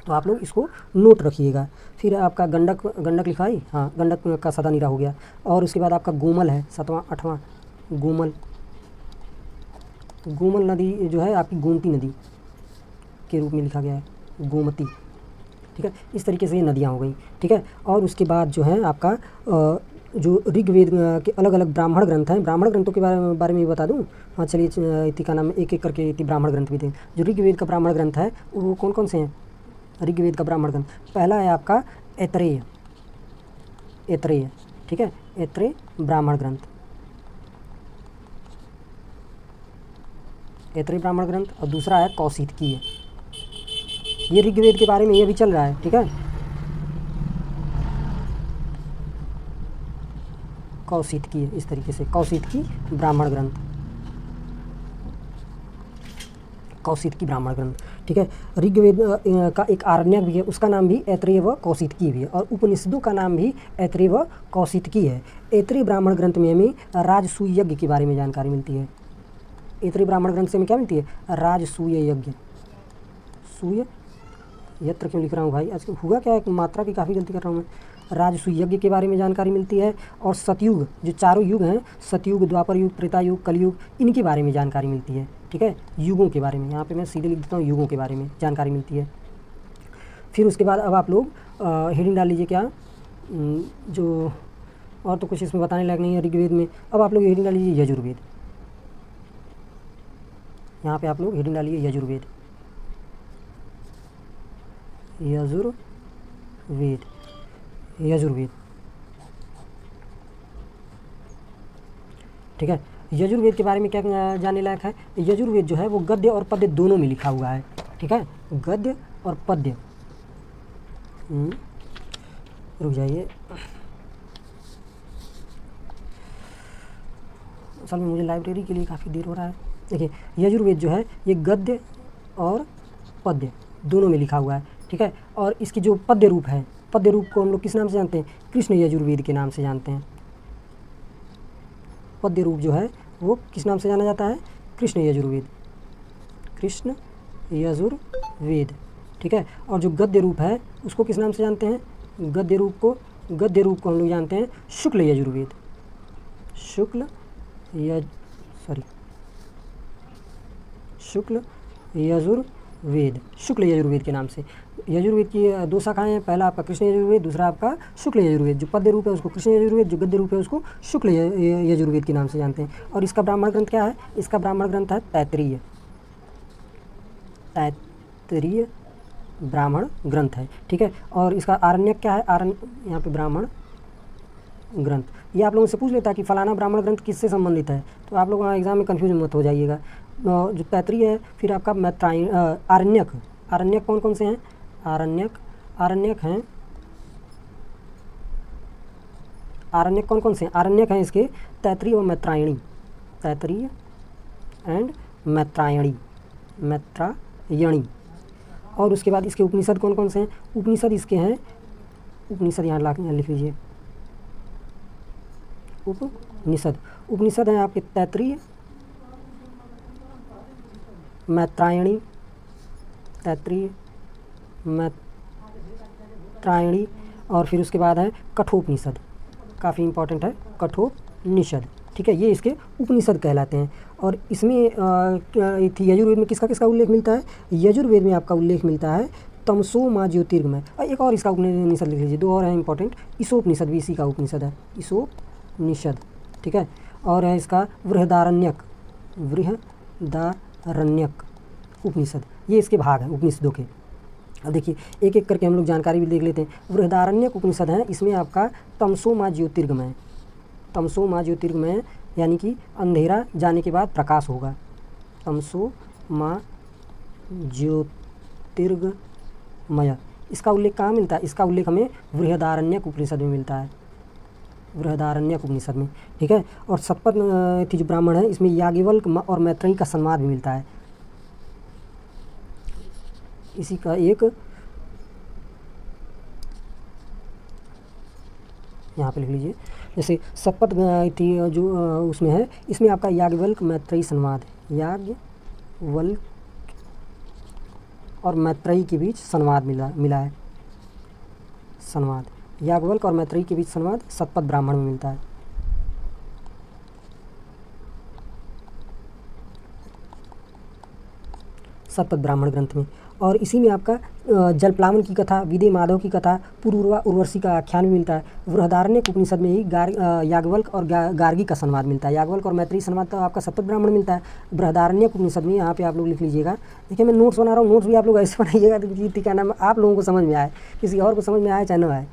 तो आप लोग इसको नोट रखिएगा। फिर आपका गंडक लिखा है, हाँ गंडक का सदानीरा हो गया। और उसके बाद आपका गोमल है, 7वां 8वां गोमल नदी जो है आपकी गोमती नदी के रूप में लिखा गया है, गोमती। ठीक है, इस तरीके से ये नदियाँ हो गई। ठीक है, और उसके बाद जो है आपका जो ऋग्वेद के अलग अलग ब्राह्मण ग्रंथ हैं, ब्राह्मण ग्रंथों के बारे में बता दूं। हाँ चलिए, इत्तिका नाम एक एक करके ब्राह्मण ग्रंथ भी थे। जो ऋग्वेद का ब्राह्मण ग्रंथ है वो कौन कौन से हैं? ऋग्वेद का ब्राह्मण ग्रंथ, पहला है आपका ऐतरेय। ठीक है, ऐतरेय ब्राह्मण ग्रंथ, ऐतरेय ब्राह्मण ग्रंथ। और दूसरा है कौशितकीय। ये ऋग्वेद के बारे में ये भी चल रहा है। ठीक है, कौशितकीय, इस तरीके से कौशितकी ब्राह्मण ग्रंथ, कौशितकी ब्राह्मण ग्रंथ। ठीक है, ऋग्वेद का एक आरण्यक भी है, उसका नाम भी ऐतरेय व कौशितकी भी है। और उपनिषदों का नाम भी ऐतरेय व कौशितकी है। ऐतरेय ब्राह्मण ग्रंथ में हमें राजसूय यज्ञ के बारे में जानकारी मिलती है। ऐतरेय ब्राह्मण ग्रंथ से हमें क्या मिलती है? राजसूय यज्ञ। सूय यत्र क्यों लिख रहा हूँ भाई, आज हुआ क्या है, मात्रा की काफ़ी गलती कर रहा हूँ मैं। राजसूय यज्ञ के बारे में जानकारी मिलती है। और सतयुग, जो चारों युग हैं, सतयुग, द्वापर युग, त्रेता युग, कलयुग, इनके बारे में जानकारी मिलती है। ठीक है, युगों के बारे में, यहाँ पे मैं सीधे लिख देता हूँ, युगों के बारे में जानकारी मिलती है। फिर उसके बाद अब आप लोग हेडिंग डाल लीजिए, क्या जो और तो कुछ इसमें बताने लायक नहीं है ऋग्वेद में। अब आप लोग हेडिंग डाल लीजिए यजुर्वेद। यहाँ पे आप लोग हेडिंग डालिए यजुर्वेद, यजुर्वेद, यजुर्वेद। ठीक है, यजुर्वेद के बारे में क्या जानने लायक है? यजुर्वेद जो है वो गद्य और पद्य दोनों में लिखा हुआ है। ठीक है, गद्य और पद्य। रुक जाइए, असल में मुझे लाइब्रेरी के लिए काफ़ी देर हो रहा है। देखिए यजुर्वेद जो है ये गद्य और पद्य दोनों में लिखा हुआ है। ठीक है, और इसकी जो पद्य रूप है, पद्य रूप को हम लोग किस नाम से जानते हैं? कृष्ण यजुर्वेद के नाम से जानते हैं। पद्य रूप जो है वो किस नाम से जाना जाता है? कृष्ण यजुर्वेद, कृष्ण यजुर्वेद। ठीक है, और जो गद्य रूप है उसको किस नाम से जानते हैं? गद्य रूप को हम लोग जानते हैं शुक्ल यजुर्वेद, शुक्ल यजुर्वेद। वेद, शुक्ल यजुर्वेद के नाम से। यजुर्वेद की दो शाखाएं हैं, पहला आपका कृष्ण यजुर्वेद, दूसरा आपका शुक्ल यजुर्वेद। जो पद्य रूप है उसको कृष्ण यजुर्वेद, जो गद्य रूप है उसको शुक्ल यजुर्वेद के नाम से जानते हैं। और इसका ब्राह्मण ग्रंथ क्या है? इसका ब्राह्मण ग्रंथ है तैत्तिरीय, तैत्तिरीय ब्राह्मण ग्रंथ है, ठीक है। और इसका आरण्यक क्या है? यहाँ पे ब्राह्मण ग्रंथ, ये आप लोगों से पूछ लेता है कि फलाना ब्राह्मण ग्रंथ किससे संबंधित है, तो आप लोग वहाँ एग्जाम में कन्फ्यूज मत हो जाइएगा। जो तैत्तिरीय है, फिर आपका मैत्रायण, आरण्यक, आरण्यक कौन कौन से हैं? आरण्यक हैं, आरण्यक कौन कौन से हैं? आरण्यक हैं इसके तैत्तिरीय और मैत्रायणी, तैत्तिरीय एंड मैत्रायणी, मैत्रायणी। और उसके बाद इसके उपनिषद कौन कौन से हैं? उपनिषद इसके हैं, उपनिषद यहाँ लिख लीजिए, उपनिषद हैं आपके तैत्तिरीय, मैत्रायणी, तैत्तिरीय, मैत्रायणी। और फिर उसके बाद है कठोपनिषद, काफ़ी इंपॉर्टेंट है कठोपनिषद, ठीक है। ये इसके उपनिषद कहलाते हैं। और इसमें यजुर्वेद में किसका किसका उल्लेख मिलता है? यजुर्वेद में आपका उल्लेख मिलता है तमसो माँ ज्योतिर्गमय। एक और इसका उपनिषद लिख लीजिए, दो और हैं इंपॉर्टेंट, ईसोपनिषद भी इसी का उपनिषद है, ईसोपनिषद, ठीक है। और है इसका बृहदारण्यक, बृहदारण्यक उपनिषद, ये इसके भाग हैं उपनिषदों के। अब देखिए एक एक करके हम लोग जानकारी भी देख लेते हैं। बृहदारण्यक उपनिषद है, इसमें आपका तमसो माँ ज्योतिर्गमय, तमसो माँ ज्योतिर्गमय यानी कि अंधेरा जाने के बाद प्रकाश होगा, तमसो माँ ज्योतिर्गमय। इसका उल्लेख कहाँ मिलता है? इसका उल्लेख हमें बृहदारण्यक उपनिषद में मिलता है, बृहदारण्यक उपनिषद में, ठीक है। और सतपथ जो ब्राह्मण है, इसमें याज्ञवल्क और मैत्रेयी का संवाद भी मिलता है। इसी का एक यहाँ पे लिख लीजिए, जैसे सतपथ जो उसमें है, इसमें आपका याज्ञवल्क मैत्रेयी संवाद है, याज्ञवल्क और मैत्रेयी के बीच संवाद मिला है, संवाद, याज्ञवल्क और मैत्रेयी के बीच संवाद सतपथ ब्राह्मण में मिलता है। सतपथ ब्राह्मण ग्रंथ में। और इसी में आपका जलप्लावन की कथा, विदे माधव की कथा, पूर्वा उर्वशी का आख्यान भी मिलता है। बृहदारण्यक उपनिषद में ही याज्ञवल्क और गार्गी का संवाद मिलता है। याज्ञवल्क और मैत्रेयी संवाद तो आपका सतपथ ब्राह्मण मिलता है। बृहदारण्यक उपनिषद में यहाँ पे आप लोग लिख लीजिएगा। देखिए मैं नोट्स बना रहा हूँ, नोट्स भी आप लोग ऐसे बनाइएगा कि क्या नाम आप लोगों को समझ में आए, किसी और को समझ में आए चाहे न आए।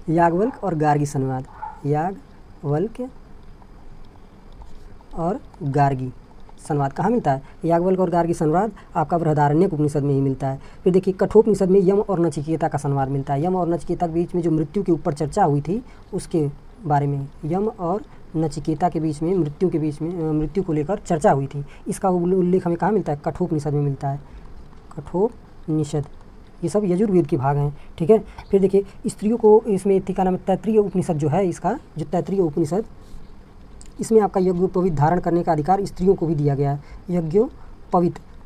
याज्ञवल्क और गार्गी संवाद, याज्ञवल्क और गार्गी संवाद कहाँ मिलता है? याज्ञवल्क और गार्गी संवाद आपका बृहदारण्यक उपनिषद में ही मिलता है। फिर देखिए कठोपनिषद में यम और नचिकेता का संवाद मिलता है। यम और नचिकेता के बीच में जो मृत्यु के ऊपर चर्चा हुई थी उसके बारे में, यम और नचिकेता के बीच में, मृत्यु के बीच में, मृत्यु को लेकर चर्चा हुई थी, इसका उल्लेख हमें कहाँ मिलता है? कठोपनिषद में मिलता है, कठोपनिषद। ये सब यजुर्वेद के भाग हैं, ठीक है। फिर देखिए स्त्रियों को इसमें का नाम तैत्तिरीय उपनिषद जो है, इसका जो तैत्तिरीय उपनिषद, इसमें आपका यज्ञोपवीत धारण करने का अधिकार स्त्रियों को भी दिया गया है।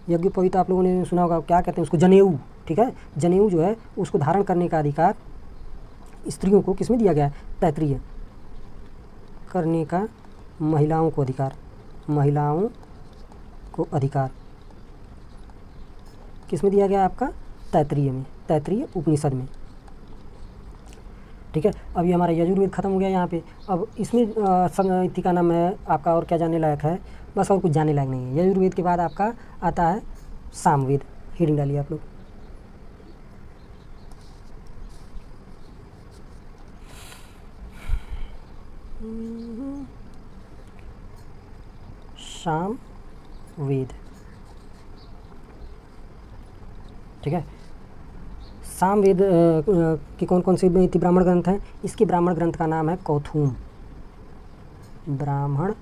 यज्ञोपवीत आप लोगों ने सुना होगा, क्या कहते हैं उसको? जनेऊ, ठीक है। जनेऊ जो है उसको धारण करने का अधिकार स्त्रियों को किसमें दिया गया है? तैत्तिरीय करने का महिलाओं को अधिकार, महिलाओं को अधिकार किसमें दिया गया है? आपका तैत्तिरीय में, तैत्तिरीय उपनिषद में, ठीक है। अभी हमारा यजुर्वेद खत्म हो गया यहाँ पे। अब इसमें का नाम है आपका, और क्या जानने लायक है? बस और कुछ जानने लायक नहीं है। यजुर्वेद के बाद आपका आता है सामवेद। हेडिंग डालिए आप लोग। सामवेद, ठीक है। सामवेद के कौन कौन से ब्राह्मण ग्रंथ हैं? इसके ब्राह्मण ग्रंथ का नाम है कौथुम ब्राह्मण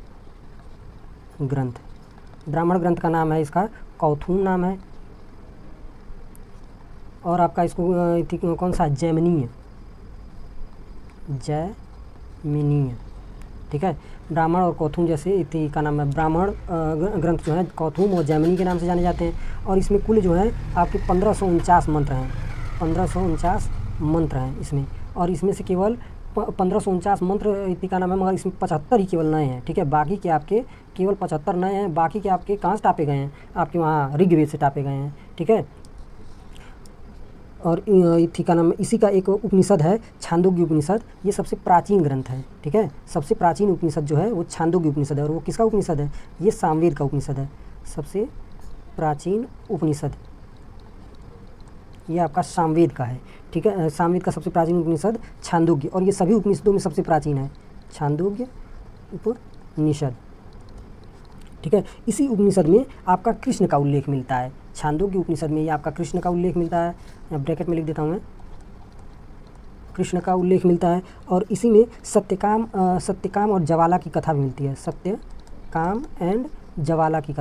ग्रंथ। ब्राह्मण ग्रंथ का नाम है इसका कौथुम नाम है। और आपका इसको कौन सा? जैमिनीय, जैमिनीय, ठीक है। ब्राह्मण और कौथुम जैसे का नाम है। ब्राह्मण ग्रंथ जो है कौथुम और जैमिनी के नाम से जाने जाते हैं। और इसमें कुल जो है आपके 1549 मंत्र हैं, 1549 मंत्र हैं इसमें। और इसमें से केवल 1549 मंत्र इतिका नाम है, मगर इसमें 75 ही केवल नए हैं। ठीक है, बाकी के आपके केवल 75 नए हैं, बाकी के आपके कहाँ से टापे गए हैं, आपके वहाँ ऋग्वेद से टापे गए हैं। ठीक है, और इथिका नाम इसी का एक उपनिषद है छांदोग्य उपनिषद, ये सबसे प्राचीन ग्रंथ है। ठीक है, सबसे प्राचीन उपनिषद जो है वो छांदोग्य उपनिषद है, और वो किसका उपनिषद है, ये सामवेद का उपनिषद है। सबसे प्राचीन उपनिषद ये आपका सामवेद का है। ठीक है, सामवेद का सबसे प्राचीन उपनिषद छांदोग्य, और ये सभी उपनिषदों में सबसे प्राचीन है, छांदोग्य उपनिषद। ठीक है, इसी उपनिषद में आपका कृष्ण का उल्लेख मिलता है। छांदोग्य उपनिषद में ये आपका कृष्ण का उल्लेख मिलता है, ब्रैकेट में लिख देता हूँ मैं, कृष्ण का उल्लेख मिलता है। और इसी में सत्यकाम और ज्वाला की कथा भी मिलती है, सत्यकाम एंड ज्वाला की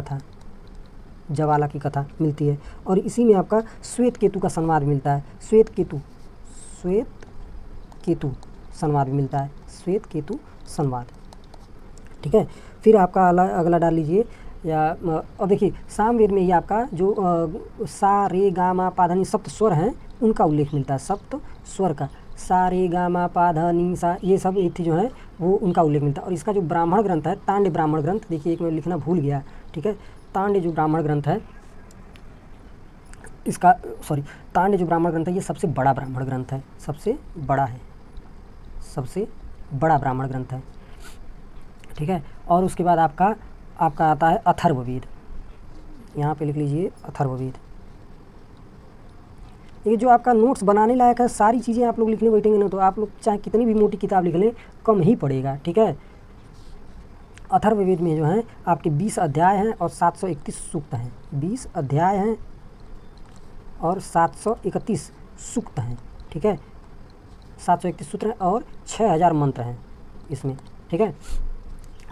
कथा मिलती है। और इसी में आपका श्वेत केतु का संवाद मिलता है, श्वेत केतु संवाद भी मिलता है, श्वेत केतु संवाद। ठीक है, फिर आपका अगला डाल लीजिए, या अब देखिए सामवेद में ये आपका जो सा रे गा मा पा धा नी सप्त स्वर हैं उनका उल्लेख मिलता है, सप्त स्वर का, सा रे गा मा पा धा नी सा, ये सब थी जो है वो उनका उल्लेख मिलता है। और इसका जो ब्राह्मण ग्रंथ है, तांड्य ब्राह्मण ग्रंथ, देखिए एक मैं लिखना भूल गया। ठीक है, तांड्य जो ब्राह्मण ग्रंथ है तांड्य जो ब्राह्मण ग्रंथ है ये सबसे बड़ा ब्राह्मण ग्रंथ है, सबसे बड़ा ब्राह्मण ग्रंथ है। ठीक है, और उसके बाद आपका आता है अथर्ववेद, यहाँ पे लिख लीजिए अथर्ववेद। ये जो आपका नोट्स बनाने लायक है, सारी चीज़ें आप लोग लिखने बैठेंगे ना तो आप लोग चाहे कितनी भी मोटी किताब लिख लें कम ही पड़ेगा। ठीक है, अथर्ववेद में जो है आपके 20 अध्याय हैं और 731 सूक्त हैं, 20 अध्याय हैं और 731 सूक्त हैं। ठीक है, 731 सूत्र हैं और 6000 मंत्र हैं इसमें। ठीक है,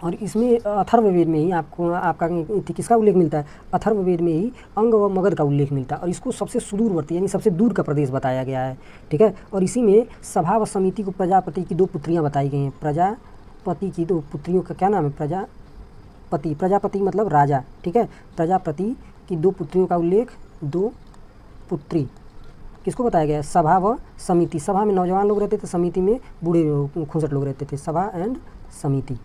और इसमें अथर्ववेद में ही आपका किसका उल्लेख मिलता है, अथर्ववेद में ही अंग व मगध का उल्लेख मिलता है, और इसको सबसे सुदूरवर्ती यानी सबसे दूर का प्रदेश बताया गया है। ठीक है, और इसी में सभा व समिति को प्रजापति की 2 पुत्रियां बताई गई हैं, प्रजापति की 2 पुत्रियों का क्या नाम है, प्रजापति मतलब राजा। ठीक है, प्रजापति की 2 पुत्रियों का उल्लेख, 2 पुत्री किसको बताया गया है, सभा व समिति। सभा में नौजवान लोग रहते थे, समिति में बूढ़े खुंसट लोग रहते थे, सभा एंड समिति।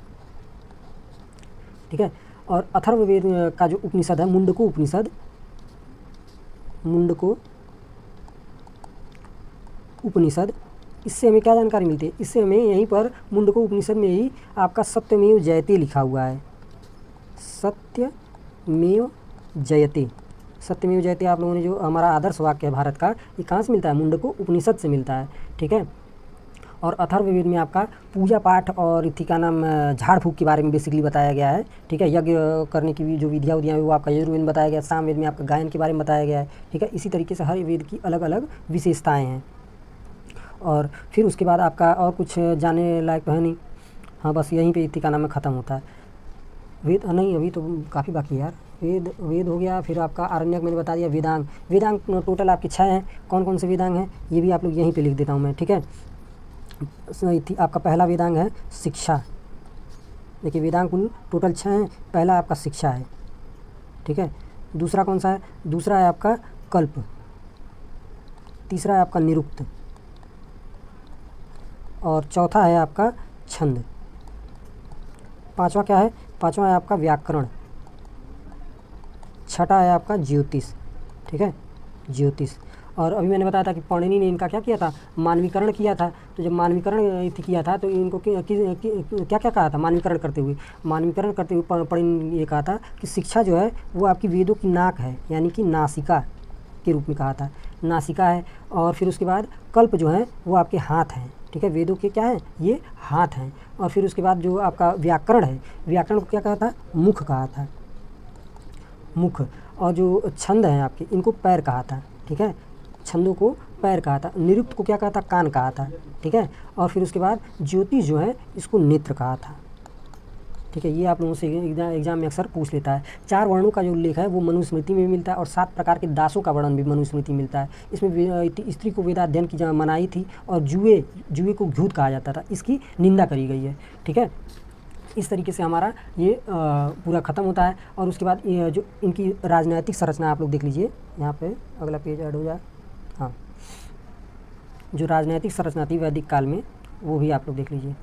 ठीक है, और अथर्ववेद का जो उपनिषद है मुंडको उपनिषद, इससे हमें क्या जानकारी मिलती है, इससे हमें यहीं पर मुंडको उपनिषद में ही आपका सत्यमेव जयते लिखा हुआ है, सत्यमेव जयते आप लोगों ने जो हमारा आदर्श वाक्य है भारत का, ये कहाँ से मिलता है, मुंडको उपनिषद से मिलता है। ठीक है, और अथर्ववेद में आपका पूजा पाठ और इथी का नाम झाड़ फूँक के बारे में बेसिकली बताया गया है। ठीक है, यज्ञ करने की भी जो विधियाँ है वो आपका यजुर्वेद में बताया गया है, सामवेद में आपका गायन के बारे में बताया गया है। ठीक है, इसी तरीके से हर वेद की अलग अलग विशेषताएँ हैं। और फिर उसके बाद आपका और कुछ जाने लायक तो है नहीं, हाँ बस यहीं पे इथी का नाम में ख़त्म होता है। वेद नहीं, अभी तो काफ़ी बाकी है यार। वेद हो गया, फिर आपका आरण्यक मैंने बता दिया, वेदांग टोटल आपके 6 हैं। कौन कौन से वेदांग हैं ये भी आप लोग यहीं पे लिख देता हूँ मैं। ठीक है, आपका पहला वेदांग है शिक्षा, देखिए वेदांग कुल टोटल 6 हैं, पहला आपका शिक्षा है। ठीक है, दूसरा कौन सा है, दूसरा है आपका कल्प, तीसरा है आपका निरुक्त, और चौथा है आपका छंद, पांचवा क्या है, पांचवा है आपका व्याकरण, छठा है आपका ज्योतिष। ठीक है, ज्योतिष। और अभी मैंने बताया था कि पाणिनि ने इनका क्या किया था, मानवीकरण किया था। तो जब मानवीकरण किया था तो इनको क्या क्या कहा था, मानवीकरण करते हुए पाणिनि ये कहा था कि शिक्षा जो है वो आपकी वेदों की नाक है, यानी कि नासिका के रूप में कहा था, नासिका है। और फिर उसके बाद कल्प जो है वो आपके हाथ हैं। ठीक है, वेदों के क्या हैं, ये हाथ हैं। और फिर उसके बाद जो आपका व्याकरण है, व्याकरण को क्या कहा था, मुख कहा था, मुख। और जो छंद हैं आपके, इनको पैर कहा था। ठीक है, छंदों को पैर कहा था। निरुक्त को क्या कहा था, कान कहा था। ठीक है, और फिर उसके बाद ज्योतिष जो है इसको नेत्र कहा था। ठीक है, ये आप लोगों से एग्जाम में अक्सर पूछ लेता है। 4 वर्णों का जो उल्लेख है वो मनुस्मृति में मिलता है, और 7 प्रकार के दासों का वर्णन भी मनुस्मृति में मिलता है। इसमें स्त्री को वेदाध्ययन की मनाही थी, और जुए को घूत कहा जाता था, इसकी निंदा करी गई है। ठीक है, इस तरीके से हमारा ये पूरा ख़त्म होता है। और उसके बाद ये जो इनकी राजनैतिक संरचना आप लोग देख लीजिए, यहाँ पे अगला पेज ऐड हो जाए। हाँ, जो राजनैतिक संरचना थी वैदिक काल में, वो भी आप लोग देख लीजिए।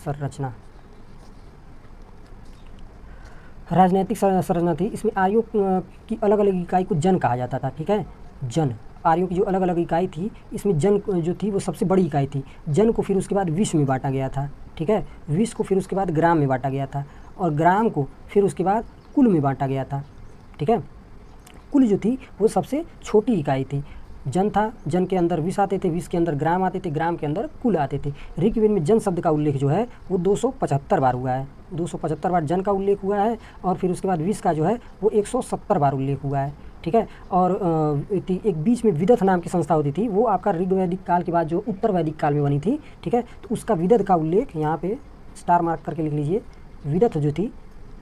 संरचना, राजनैतिक संरचना थी, इसमें आर्यों की अलग अलग इकाई को जन कहा जाता था। ठीक है, जन, आर्यों की जो अलग अलग इकाई थी इसमें जन जो थी वो सबसे बड़ी इकाई थी। जन को फिर उसके बाद विश्व में बांटा गया था। ठीक है, विश्व को फिर उसके बाद ग्राम में बांटा गया था, और ग्राम को फिर उसके बाद कुल में बांटा गया था। ठीक है, कुल जो थी वो सबसे छोटी इकाई थी। जन था, जन के अंदर विश्व आते थे, विश्व के अंदर ग्राम आते थे, ग्राम के अंदर कुल आते थे। ऋग्वेद में जन शब्द का उल्लेख जो है वो 275 बार हुआ है। 275 बार जन का उल्लेख हुआ है, और फिर उसके बाद विश्व का जो है वो 170 बार उल्लेख हुआ है। ठीक है, और एक बीच में विदथ नाम की संस्था होती थी, वो आपका ऋग्वैदिक काल के बाद जो उत्तर वैदिक काल में बनी थी। ठीक है, तो उसका विदथ का उल्लेख यहाँ पे स्टार मार्क करके लिख लीजिए। विदथ जो थी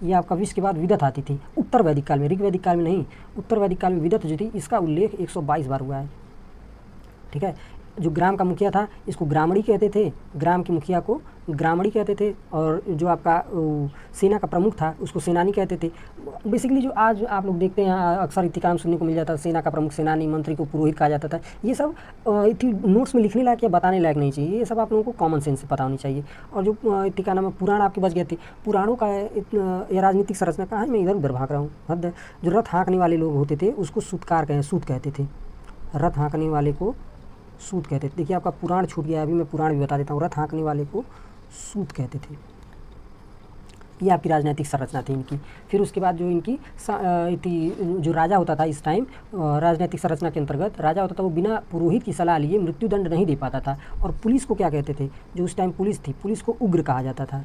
ये आपका विश्व के बाद विदथ आती थी उत्तर वैदिक काल में, ऋग्वैदिक काल में नहीं। उत्तर वैदिक काल में विदथ जो थी इसका उल्लेख 122 बार हुआ है। ठीक है, जो ग्राम का मुखिया था इसको ग्रामणी कहते थे, ग्राम के मुखिया को ग्रामणी कहते थे, और जो आपका सेना का प्रमुख था उसको सेनानी कहते थे। बेसिकली जो आज आप लोग देखते हैं अक्सर इतिकाम सुनने को मिल जाता है, सेना का प्रमुख सेनानी, मंत्री को पुरोहित कहा जाता था। ये सब नोट्स में लिखने लायक या बताने लायक नहीं चाहिए, ये सब आप लोगों को कॉमन सेंस से पता होनी चाहिए। और जो इतिका नाम पुराण आपके बच गए थे, पुराणों का या राजनीतिक संरचना कहाँ है, मैं इधर उधर भाग रहा हूँ, हद है। जो रथ हाँकने वाले लोग होते थे उसको सूतकार सूत कहते थे, रथ हाँकने वाले को सूत कहते थे। देखिए आपका पुराण छूट गया, अभी मैं पुराण भी बता देता हूँ। रथ हाँकने वाले को सूत कहते थे। ये आपकी राजनीतिक संरचना थी इनकी। फिर उसके बाद जो इनकी जो राजा होता था इस टाइम, राजनीतिक संरचना के अंतर्गत राजा होता था वो बिना पुरोहित की सलाह लिए मृत्युदंड नहीं दे पाता था। और पुलिस को क्या कहते थे, जो उस टाइम पुलिस थी, पुलिस को उग्र कहा जाता था,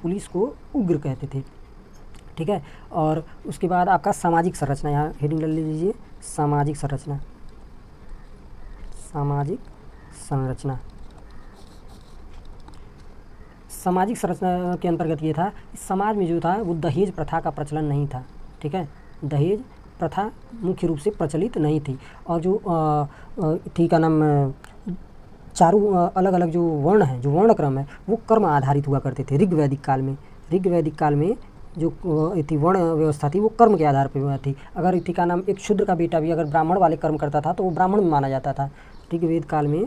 पुलिस को उग्र कहते थे। ठीक है, और उसके बाद आपका सामाजिक संरचना, यहाँ हेडिंग ले लीजिए, सामाजिक संरचना। सामाजिक संरचना, सामाजिक संरचना के अंतर्गत ये था, समाज में जो था वो दहेज प्रथा का प्रचलन नहीं था। ठीक है, दहेज प्रथा मुख्य रूप से प्रचलित नहीं थी। और जो थी का नाम चारों अलग अलग जो वर्ण है, जो वर्ण क्रम है, वो कर्म आधारित हुआ करते थे ऋग्वैदिक काल में। ऋग्वैदिक काल में जो थी वर्ण व्यवस्था थी वो कर्म के आधार पर थी। अगर इति का नाम एक शूद्र का बेटा भी अगर ब्राह्मण वाले कर्म करता था तो वो ब्राह्मण में माना जाता था। ऋग्वेद काल में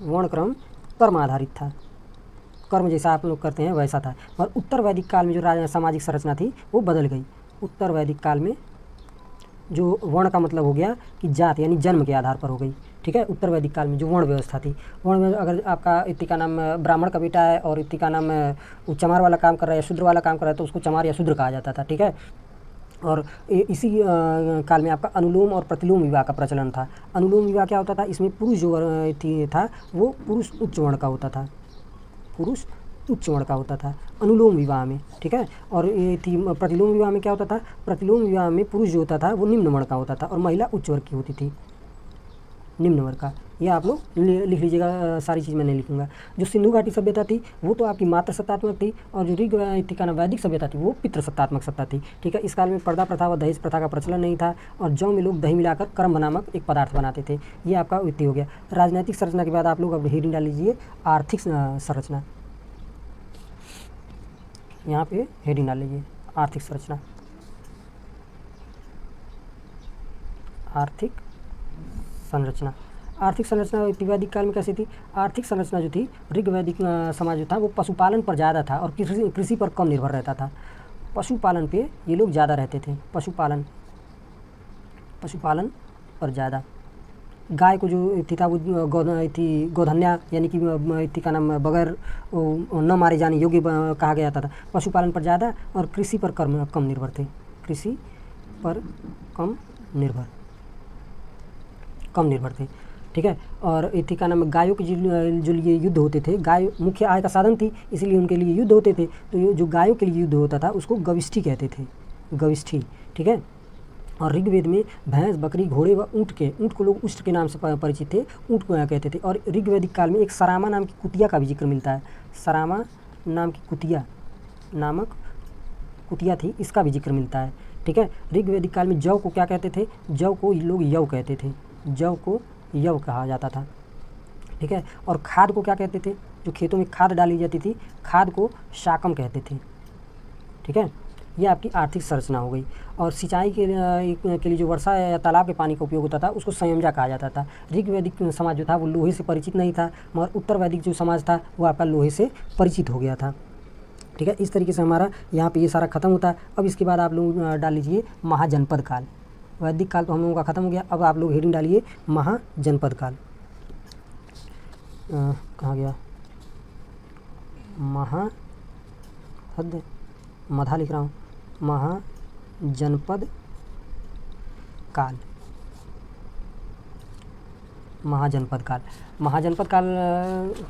वर्ण क्रम कर्म आधारित था, कर्म जैसा आप लोग करते हैं वैसा था। और उत्तर वैदिक काल में जो सामाजिक संरचना थी वो बदल गई। उत्तर वैदिक काल में जो वर्ण का मतलब हो गया कि जात यानी जन्म के आधार पर हो गई। ठीक है, उत्तर वैदिक काल में जो वर्ण व्यवस्था थी, वर्ण में अगर आपका इति का नाम ब्राह्मण का बेटा है और इति का नाम चमार वाला काम कर रहा है या शूद्र वाला काम कर रहा है तो उसको चमार या शूद्र कहा जाता था। ठीक है, और इसी काल में आपका अनुलोम और प्रतिलोम विवाह का प्रचलन था। अनुलोम विवाह क्या होता था, इसमें पुरुष जो था वो पुरुष उच्च वर्ण का होता था, पुरुष उच्च वर्ण का होता था अनुलोम विवाह में। ठीक है, और ये थी प्रतिलोम विवाह में क्या होता था, प्रतिलोम विवाह में पुरुष जो होता था वो निम्न वर्ण का होता था और महिला उच्च वर्ग की होती थी, निम्न वर्ग का। ये आप लोग लिख लीजिएगा, सारी चीज़ मैं नहीं लिखूंगा। जो सिंधु घाटी सभ्यता थी वो तो आपकी मात्र सत्तात्मक थी, और जो ऋग्वैदिक का वैदिक सभ्यता थी वो पितृ सत्तात्मक सत्ता थी। ठीक है, इस काल में पर्दा प्रथा व दहेज प्रथा का प्रचलन नहीं था, और जौ में लोग दही मिलाकर कर्म नामक एक पदार्थ बनाते थे। ये आपका वित्तीय हो गया। राजनीतिक संरचना के बाद आप लोग अब हेडिंग डाल लीजिए आर्थिक संरचना। यहाँ पे हेडिंग डाल लीजिए आर्थिक संरचना। आर्थिक संरचना, आर्थिक संरचना वैदिक काल में कैसी थी, आर्थिक संरचना जो थी ऋग्वैदिक समाज जो था वो पशुपालन पर ज़्यादा था और कृषि पर कम निर्भर रहता था। पशुपालन पे ये लोग ज़्यादा रहते थे, पशुपालन पर ज़्यादा। गाय को जो था वो गोधन्या यानी कि इति का नाम बगैर न मारे जाने योग्य कहा गया था। पशुपालन पर ज़्यादा और कृषि पर कम निर्भर थे, कृषि पर कम निर्भर थे। ठीक है, और इति का नाम गायों के जो लिए युद्ध होते थे, गाय मुख्य आय का साधन थी इसलिए उनके लिए युद्ध होते थे। तो जो गायों के लिए युद्ध होता था उसको गविष्ठी कहते थे, गविष्ठी। ठीक है, और ऋग्वेद में भैंस, बकरी, घोड़े व ऊँट को लोग उष्ट के नाम से परिचित थे, ऊँट को कहते थे। और ऋग्वैदिक काल में एक सरामा नाम की कुतिया का भी जिक्र मिलता है, सरामा नाम की कुतिया थी, इसका भी जिक्र मिलता है। ठीक है, ऋग्वैदिक काल में जौ को क्या कहते थे, जौ को लोग यव कहते थे, जौ को यव कहा जाता था। ठीक है, और खाद को क्या कहते थे, जो खेतों में खाद डाली जाती थी, खाद को शाकम कहते थे। ठीक है, ये आपकी आर्थिक संरचना हो गई। और सिंचाई के लिए जो वर्षा या तालाब के पानी का उपयोग होता था उसको संयमजा कहा जाता था। ऋग वैदिक समाज जो था वो लोहे से परिचित नहीं था, मगर उत्तर वैदिक जो समाज था वो आपका लोहे से परिचित हो गया था। ठीक है, इस तरीके से हमारा यहाँ पे ये सारा खत्म होता है। अब इसके बाद आप लोग डाल लीजिए महाजनपद काल। वैदिक काल तो हम लोगों का खत्म हो गया, अब आप लोग हेडिंग डालिए महाजनपद काल। कहाँ गया, हद मधा लिख रहा हूँ, महाजनपद काल। महाजनपद काल, महाजनपद काल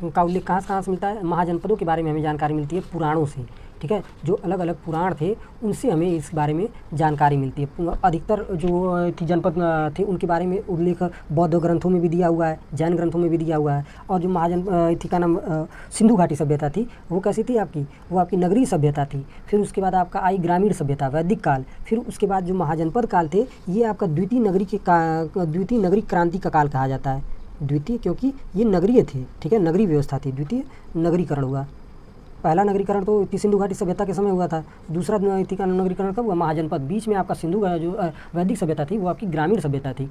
का उल्लेख कहाँ से मिलता है? महाजनपदों के बारे में हमें जानकारी मिलती है पुराणों से। ठीक है, जो अलग अलग पुराण थे उनसे हमें इस बारे में जानकारी मिलती है। अधिकतर जो थी जनपद थे उनके बारे में उल्लेख बौद्ध ग्रंथों में भी दिया हुआ है, जैन ग्रंथों में भी दिया हुआ है। और जो थी का नाम सिंधु घाटी सभ्यता थी वो कैसी थी आपकी? वो आपकी नगरीय सभ्यता थी। फिर उसके बाद आपका आई ग्रामीण सभ्यता वैदिक काल। फिर उसके बाद जो महाजनपद काल थे ये आपका द्वितीय नगरी क्रांति का काल कहा जाता है। द्वितीय क्योंकि ये नगरीय थे, ठीक है, नगरीय व्यवस्था थी। द्वितीय नगरीकरण हुआ। पहला नगरीकरण तो सिंधु घाटी सभ्यता के समय हुआ था, दूसरा का नगरीकरण कब हुआ? महाजनपद। बीच में आपका सिंधु जो वैदिक सभ्यता थी वो आपकी ग्रामीण सभ्यता थी।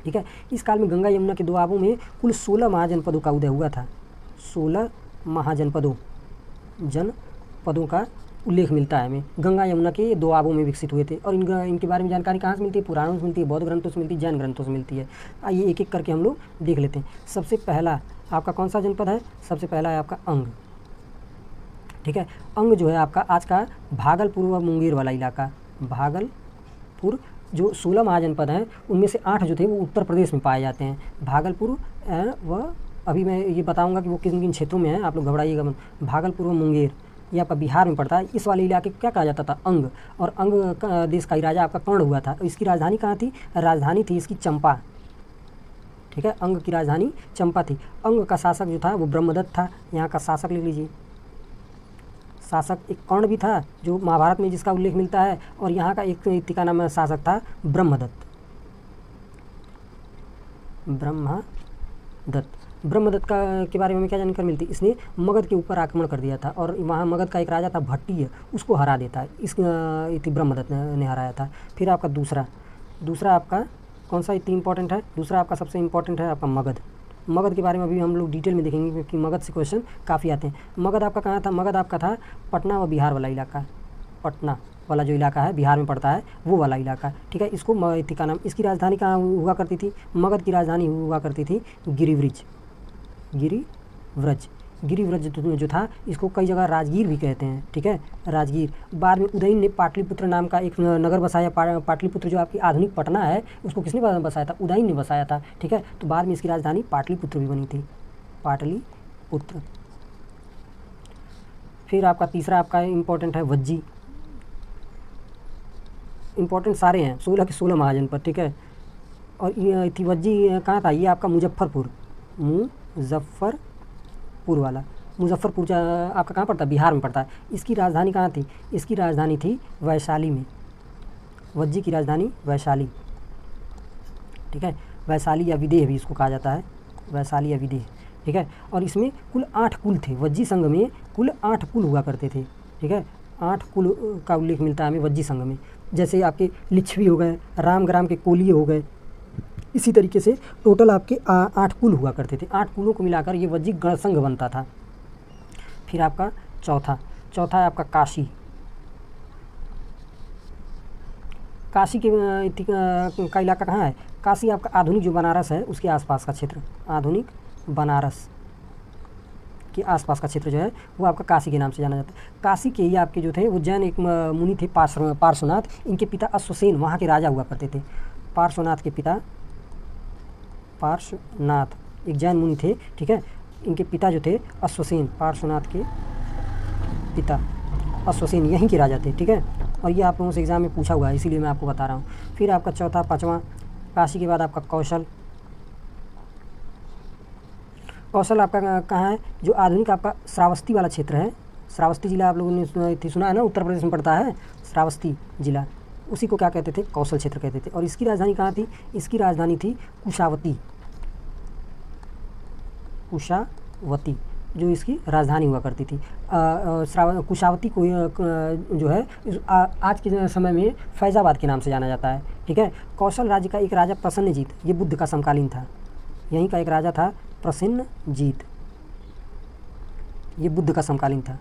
ठीक है, इस काल में गंगा यमुना के दोआबों में कुल 16 महाजनपदों का उदय हुआ था। 16 जनपदों का उल्लेख मिलता है हमें, गंगा यमुना के दोआबों में विकसित हुए थे। और इनके बारे में जानकारी कहाँ से मिलती है? पुराणों से मिलती है, बौद्ध ग्रंथों से मिलती है, जैन ग्रंथों से मिलती है। आइए एक एक करके हम लोग देख लेते हैं। सबसे पहला आपका कौन सा जनपद है? सबसे पहला है आपका अंग। ठीक है, अंग जो है आपका आज का भागलपुर व मुंगेर वाला इलाका। भागलपुर जो 16 महाजनपद हैं उनमें से 8 जो थे वो उत्तर प्रदेश में पाए जाते हैं। भागलपुर व अभी मैं ये बताऊंगा कि वो किन किन क्षेत्रों में है, आप लोग घबराइएगा मत। भागलपुर व मुंगेर ये आपका बिहार में पड़ता है। इस वाले इलाके को क्या कहा जाता था? अंग। और अंग देश का ही राजा आपका कर्ण हुआ था। इसकी राजधानी कहाँ थी? राजधानी थी इसकी चंपा। ठीक है, अंग की राजधानी चंपा थी। अंग का शासक जो था वो ब्रह्मदत्त था। यहाँ का शासक लिख लीजिए, शासक एक कर्ण भी था जो महाभारत में जिसका उल्लेख मिलता है, और यहाँ का एक का नाम शासक था ब्रह्मदत्त। ब्रह्मदत्त के बारे में हमें क्या जानकारी मिलती है? इसने मगध के ऊपर आक्रमण कर दिया था और वहाँ मगध का एक राजा था भट्टी है, उसको हरा देता है। ब्रह्मदत्त ने हराया था। फिर आपका दूसरा आपका कौन सा इतनी इंपॉर्टेंट है? दूसरा आपका सबसे इंपॉर्टेंट है आपका मगध। मगध के बारे में अभी हम लोग डिटेल में देखेंगे क्योंकि मगध से क्वेश्चन काफ़ी आते हैं। मगध आपका कहाँ था? मगध आपका था पटना व बिहार वाला इलाका। पटना वाला जो इलाका है बिहार में पड़ता है वो वाला इलाका। ठीक है, इसको मगध का नाम, इसकी राजधानी कहाँ हुआ करती थी? मगध की राजधानी हुआ करती थी गिरिव्रज जो था इसको कई जगह राजगीर भी कहते हैं। ठीक है, राजगीर। बाद में उदयन ने पाटलिपुत्र नाम का एक नगर बसाया। पाटलिपुत्र जो आपकी आधुनिक पटना है उसको किसने बसाया था? उदयन ने बसाया था। ठीक है, तो बाद में इसकी राजधानी पाटलिपुत्र भी बनी थी, पाटलिपुत्र। फिर आपका तीसरा आपका इम्पोर्टेंट है वज्जी। इम्पोर्टेंट सारे हैं, 16 के 16 महाजनपद। ठीक है, और ये वज्जी कहाँ था? ये आपका मुजफ्फरपुर वाला। मुजफ्फरपुर आपका कहाँ पड़ता है? बिहार में पड़ता है। इसकी राजधानी कहाँ थी? इसकी राजधानी थी वैशाली में। वज्जी की राजधानी वैशाली। ठीक है, वैशाली या विदेह भी इसको कहा जाता है, वैशाली या विदेह। ठीक है, और इसमें कुल 8 कुल थे। वज्जी संघ में कुल 8 कुल हुआ करते थे। ठीक है, 8 कुल का उल्लेख मिलता है हमें वज्जी संघ में। जैसे आपके लिच्छवी हो गए, रामग्राम के कोलिये हो गए, इसी तरीके से टोटल आपके 8 कुल हुआ करते थे। 8 कुलों को मिलाकर ये वज्जी गणसंघ बनता था। फिर आपका चौथा है आपका काशी। काशी के का इलाका कहाँ है? काशी आपका आधुनिक जो बनारस है उसके आसपास का क्षेत्र। आधुनिक बनारस के आसपास का क्षेत्र जो है वो आपका काशी के नाम से जाना जाता है। काशी के ही आपके जो थे वो जैन एक मुनि थे पार्श्वनाथ। इनके पिता अश्वसेन वहाँ के राजा हुआ करते थे। पार्श्वनाथ के पिता पार्श्वनाथ एक जैन मुनि थे। ठीक है, इनके पिता जो थे अश्वसेन, पार्श्वनाथ के पिता अश्वसेन यहीं के राजा थे। ठीक है, और ये आप लोगों से एग्जाम में पूछा हुआ है इसीलिए मैं आपको बता रहा हूँ। फिर आपका चौथा पाँचवा, काशी के बाद आपका कौशल आपका कहाँ है? जो आधुनिक आपका श्रावस्ती वाला क्षेत्र है। श्रावस्ती जिला आप लोगों ने सुना है ना, उत्तर प्रदेश में पड़ता है श्रावस्ती जिला। उसी को क्या कहते थे? कौशल क्षेत्र कहते थे। और इसकी राजधानी कहाँ थी? इसकी राजधानी थी कुशावती। जो इसकी राजधानी हुआ करती थी। कुशावती को जो है आज के समय में फैज़ाबाद के नाम से जाना जाता है। ठीक है। कौशल राज्य का एक राजा प्रसन्नजीत, ये बुद्ध का समकालीन था। यहीं का एक राजा था प्रसन्नजीत, ये बुद्ध का समकालीन था।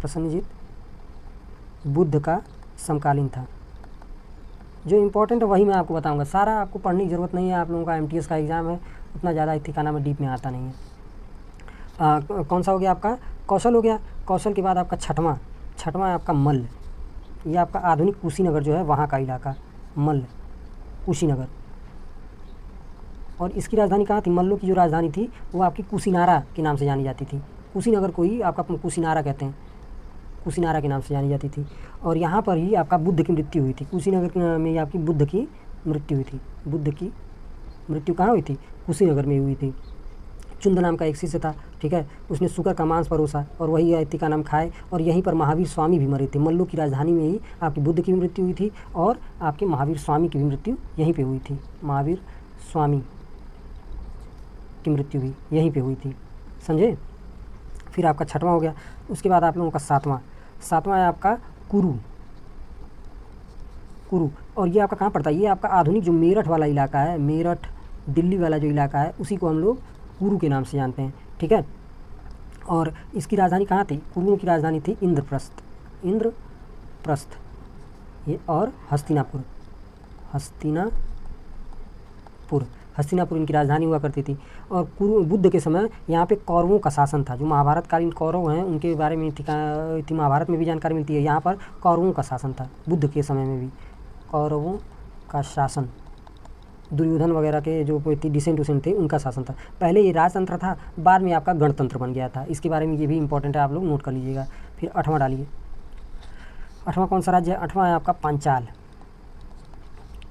प्रसन्नजीत बुद्ध का समकालीन था। जो इम्पोर्टेंट है वही मैं आपको बताऊंगा, सारा आपको पढ़ने की ज़रूरत नहीं है। आप लोगों का एमटीएस का एग्ज़ाम है, उतना ज़्यादा ठिकाना में डीप में आता नहीं है। कौन सा हो गया आपका? कौशल हो गया। कौशल के बाद आपका छठवां है आपका मल्ल। ये आपका आधुनिक कुशीनगर जो है वहाँ का इलाका, मल्ल कुशीनगर। और इसकी राजधानी कहाँ थी? मल्लों की जो राजधानी थी वो आपकी कुशीनारा के नाम से जानी जाती थी। कुशीनगर को ही आपका कुशीनारा कहते हैं, कुशीनारा के नाम से जानी जाती थी। और यहाँ पर ही आपका बुद्ध की मृत्यु हुई थी। कुशीनगर में आपकी बुद्ध की मृत्यु हुई थी। बुद्ध की मृत्यु कहाँ हुई थी? कुशीनगर में हुई थी। चुंद नाम का एक शिष्य था, ठीक है, उसने शुकर का मांस परोसा और वही अतिथि का नाम खाए। और यहीं पर महावीर स्वामी भी मरे थे। मल्लों की राजधानी में ही आपकी बुद्ध की मृत्यु हुई थी और आपके महावीर स्वामी की भी मृत्यु यहीं पे हुई थी। महावीर स्वामी की मृत्यु भी यहीं पे हुई थी, समझे। फिर आपका छठवां हो गया। उसके बाद आप लोगों का सातवां है आपका कुरु। और ये आपका कहाँ पड़ता है? ये आपका आधुनिक जो मेरठ वाला इलाका है, मेरठ दिल्ली वाला जो इलाका है, उसी को हम लोग कुरु के नाम से जानते हैं। ठीक है। और इसकी राजधानी कहाँ थी? कुरुओं की राजधानी थी इंद्रप्रस्थ ये, और हस्तिनापुर इनकी राजधानी हुआ करती थी। और बुद्ध के समय यहाँ पे कौरवों का शासन था। जो महाभारत कालीन कौरव हैं उनके बारे में महाभारत में भी जानकारी मिलती है। यहाँ पर कौरवों का शासन था बुद्ध के समय में भी, कौरवों का शासन। दुर्योधन वगैरह के जो डिसेंट थे उनका शासन था। पहले ये राजतंत्र था, बाद में आपका गणतंत्र बन गया था। इसके बारे में ये भी इंपॉर्टेंट है, आप लोग नोट कर लीजिएगा। फिर 8वां डालिए। 8वां कौन सा राज्य है? 8वां है आपका पांचाल।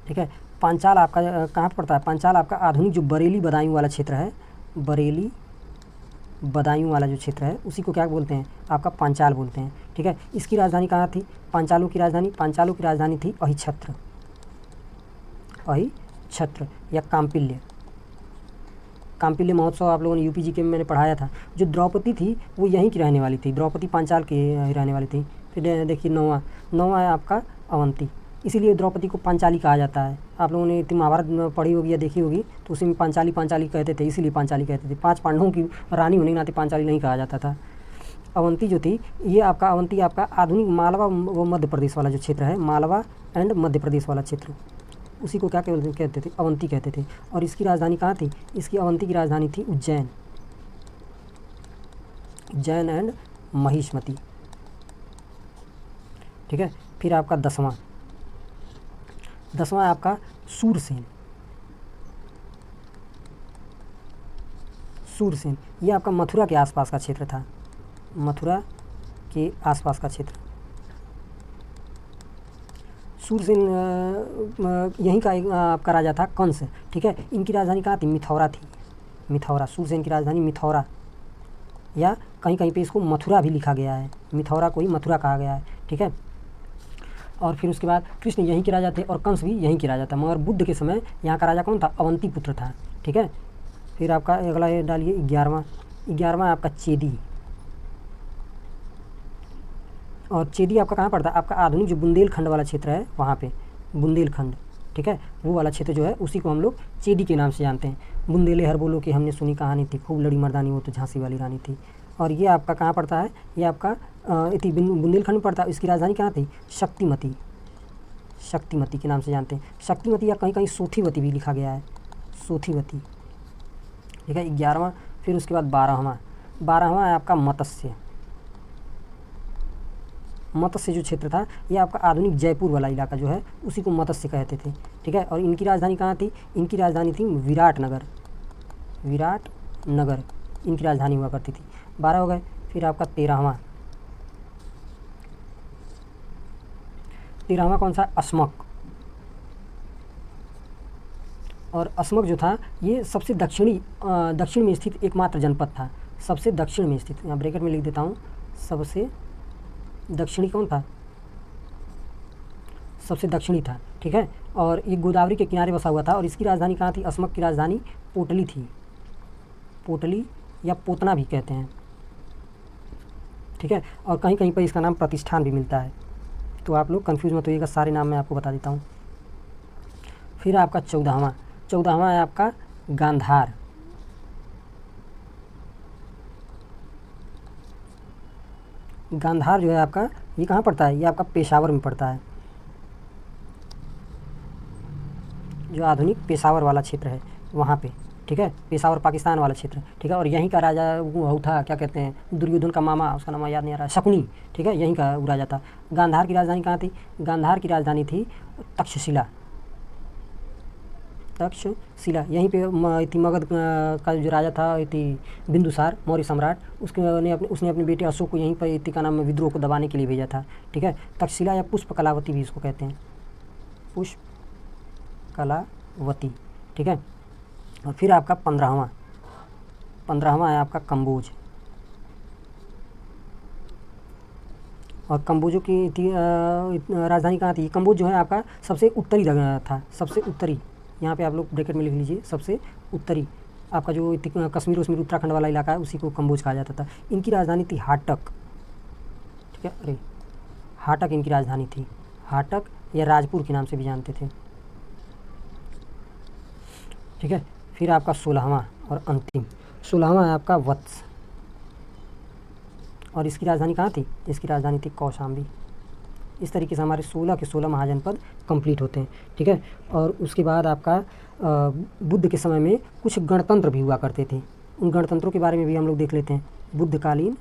ठीक है। पांचाल आपका कहाँ पर पड़ता है? पांचाल आपका आधुनिक जो बरेली बदायूं वाला क्षेत्र है, बरेली बदायूं वाला जो क्षेत्र है उसी को क्या बोलते हैं? आपका पांचाल बोलते हैं। ठीक है। इसकी राजधानी कहाँ थी? पांचालों की राजधानी थी अहिछत्र या काम्पिल्य महोत्सव आप लोगों ने यूपी जीके में मैंने पढ़ाया था। जो द्रौपदी थी वो यहीं की रहने वाली थी, द्रौपदी पांचाल की रहने वाली थी। फिर देखिए 9वां है आपका अवंती। इसीलिए द्रौपदी को पांचाली कहा जाता है। आप लोगों ने महाभारत में पढ़ी होगी या देखी होगी, तो उसी में पांचाली कहते थे, इसीलिए पांचाली कहते थे। 5 पांडवों की रानी होने के नाते पांचाली नहीं कहा जाता था। अवंती जो थी, ये आपका अवंती आपका आधुनिक मालवा व मध्य प्रदेश वाला जो क्षेत्र है, मालवा एंड मध्य प्रदेश वाला क्षेत्र, उसी को क्या कहते थे? अवंती कहते थे। और इसकी राजधानी कहाँ थी? इसकी अवंती की राजधानी थी उज्जैन एंड महिष्मती। ठीक है। फिर आपका 10वां है आपका सूरसेन। ये आपका मथुरा के आसपास का क्षेत्र था, सूरसेन यहीं का एक आपका राजा था, कंस। ठीक है। इनकी राजधानी कहाँ थी? मिथौरा। सूरसेन की राजधानी मिथौरा, या कहीं कहीं पे इसको मथुरा भी लिखा गया है। मिथौरा को ही मथुरा कहा गया है। ठीक है। और फिर उसके बाद कृष्ण यहीं के राजा थे और कंस भी यहीं के राजा था। मगर बुद्ध के समय यहाँ का राजा कौन था? अवंती पुत्र था। ठीक है। फिर आपका अगला ये डालिए 11वां आपका चेदी। और चेदी आपका कहाँ पड़ता है? आपका आधुनिक जो बुंदेलखंड वाला क्षेत्र है वहाँ पे, बुंदेलखंड। ठीक है। वो वाला क्षेत्र जो है उसी को हम लोग चेदी के नाम से जानते हैं। बुंदेले हर बोलो कि हमने सुनी कहानी थी, खूब लड़ी मर्दानी वो तो झांसी वाली रानी थी। और ये आपका कहाँ पड़ता है? ये आपका बुंदेलखंड पड़ता है। इसकी राजधानी कहाँ थी? शक्तिमती के नाम से जानते हैं। शक्तिमती या कहीं कहीं सोथीवती भी लिखा गया है, सोथीवती। ठीक है। 11वां। फिर उसके बाद 12वां है आपका मत्स्य जो क्षेत्र था, ये आपका आधुनिक जयपुर वाला इलाका जो है उसी को मत्स्य कहते थे। ठीक है। और इनकी राजधानी कहाँ थी? इनकी राजधानी थी विराटनगर इनकी राजधानी हुआ करती थी। 12 हो गए। फिर आपका 13वां कौन सा? अस्मक। और अस्मक जो था ये सबसे दक्षिण में स्थित एकमात्र जनपद था, सबसे दक्षिण में स्थित। यहाँ ब्रैकेट में लिख देता हूँ, सबसे दक्षिणी कौन था? सबसे दक्षिणी था। ठीक है। और ये गोदावरी के किनारे बसा हुआ था। और इसकी राजधानी कहाँ थी? अस्मक की राजधानी पोटली थी। पोटली या पोतना भी कहते हैं, ठीक है। और कहीं कहीं पर इसका नाम प्रतिष्ठान भी मिलता है, तो आप लोग कंफ्यूज मत होइएगा, सारे नाम मैं आपको बता देता हूँ। फिर आपका 14वां है आपका गांधार। गांधार जो है आपका, ये कहाँ पड़ता है? ये आपका पेशावर में पड़ता है, जो आधुनिक पेशावर वाला क्षेत्र है वहाँ पे, ठीक है। पेशावर पाकिस्तान वाला क्षेत्र, ठीक है। और यहीं का राजा वो था, क्या कहते हैं, दुर्योधन का मामा, उसका नाम याद नहीं आ रहा, शकुनी, ठीक है, यहीं का वो राजा था। गांधार की राजधानी कहाँ थी? गांधार की राजधानी थी तक्षशिला। यहीं पे थी। मगध का जो राजा था थी बिंदुसार, मौर्य सम्राट, उसने अपने बेटे अशोक को यहीं पर इति का नाम विद्रोह को दबाने के लिए भेजा था, ठीक है। तक्षशिला या पुष्प कलावती भी इसको कहते हैं, पुष्प कलावती, ठीक है। और फिर आपका 15वां है आपका कंबोज। और कंबोजों की राजधानी कहाँ थी? कंबोज जो है आपका सबसे उत्तरी जगह था, सबसे उत्तरी, यहाँ पे आप लोग ब्रैकेट में लिख लीजिए, सबसे उत्तरी। आपका जो कश्मीर वश्मीर उत्तराखंड वाला इलाका है उसी को कंबोज कहा जाता था। इनकी राजधानी थी हाटक, ठीक है। अरे हाटक इनकी राजधानी थी, हाटक या राजपुर के नाम से भी जानते थे, ठीक है। फिर आपका 16वां और अंतिम 16वां है आपका वत्स। और इसकी राजधानी कहाँ थी? इसकी राजधानी थी कौशाम्बी। इस तरीके से हमारे 16 के 16 महाजनपद कंप्लीट होते हैं, ठीक है। और उसके बाद आपका बुद्ध के समय में कुछ गणतंत्र भी हुआ करते थे, उन गणतंत्रों के बारे में भी हम लोग देख लेते हैं। बुद्धकालीन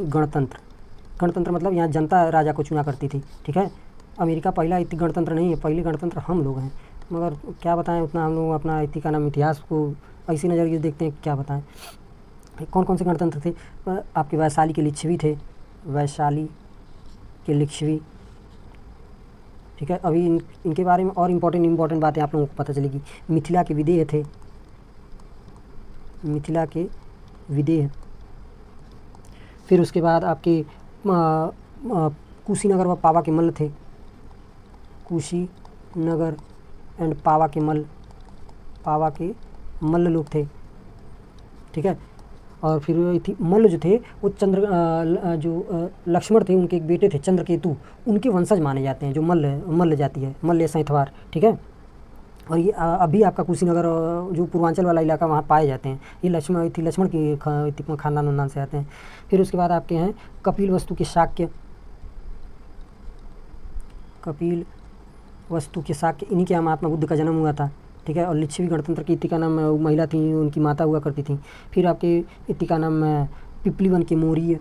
गणतंत्र मतलब यहाँ जनता राजा को चुना करती थी, ठीक है। अमेरिका पहला इति गणतंत्र नहीं है, पहले गणतंत्र हम लोग हैं, मगर क्या बताएं, उतना हम लोग अपना इति का नाम इतिहास को ऐसी नज़रिए से देखते हैं, क्या बताएं। कौन कौन से गणतंत्र थे? आपके वैशाली के लिच्छवी थे, वैशाली के लिच्छवी, ठीक है। अभी इनके बारे में और इम्पोर्टेंट बातें आप लोगों को पता चलेगी। मिथिला के विदेह थे, मिथिला के विदेह। फिर उसके बाद आपके कुशीनगर व पावा के मल्ल थे, कुशीनगर एंड पावा के मल्ल लोग थे, ठीक है। और फिर मल्ल जो थे वो लक्ष्मण थे, उनके एक बेटे थे चंद्रकेतु, उनके वंशज माने जाते हैं, जो मल्ल जाति है, मल्ल सैंथवार, ठीक है। और ये अभी आपका कुशीनगर जो पूर्वांचल वाला इलाका वहाँ पाए जाते हैं, ये लक्ष्मण की खानदान उन्नान से आते हैं। फिर उसके बाद आपके हैं कपिल वस्तु के शाक्य, इन्हीं के यहाँ महात्मा बुद्ध का जन्म हुआ था, ठीक है। और लिच्छवी गणतंत्र की इति का नाम महिला थी, उनकी माता हुआ करती थी। फिर आपके इति का नाम पिपलीवन के मौर्य।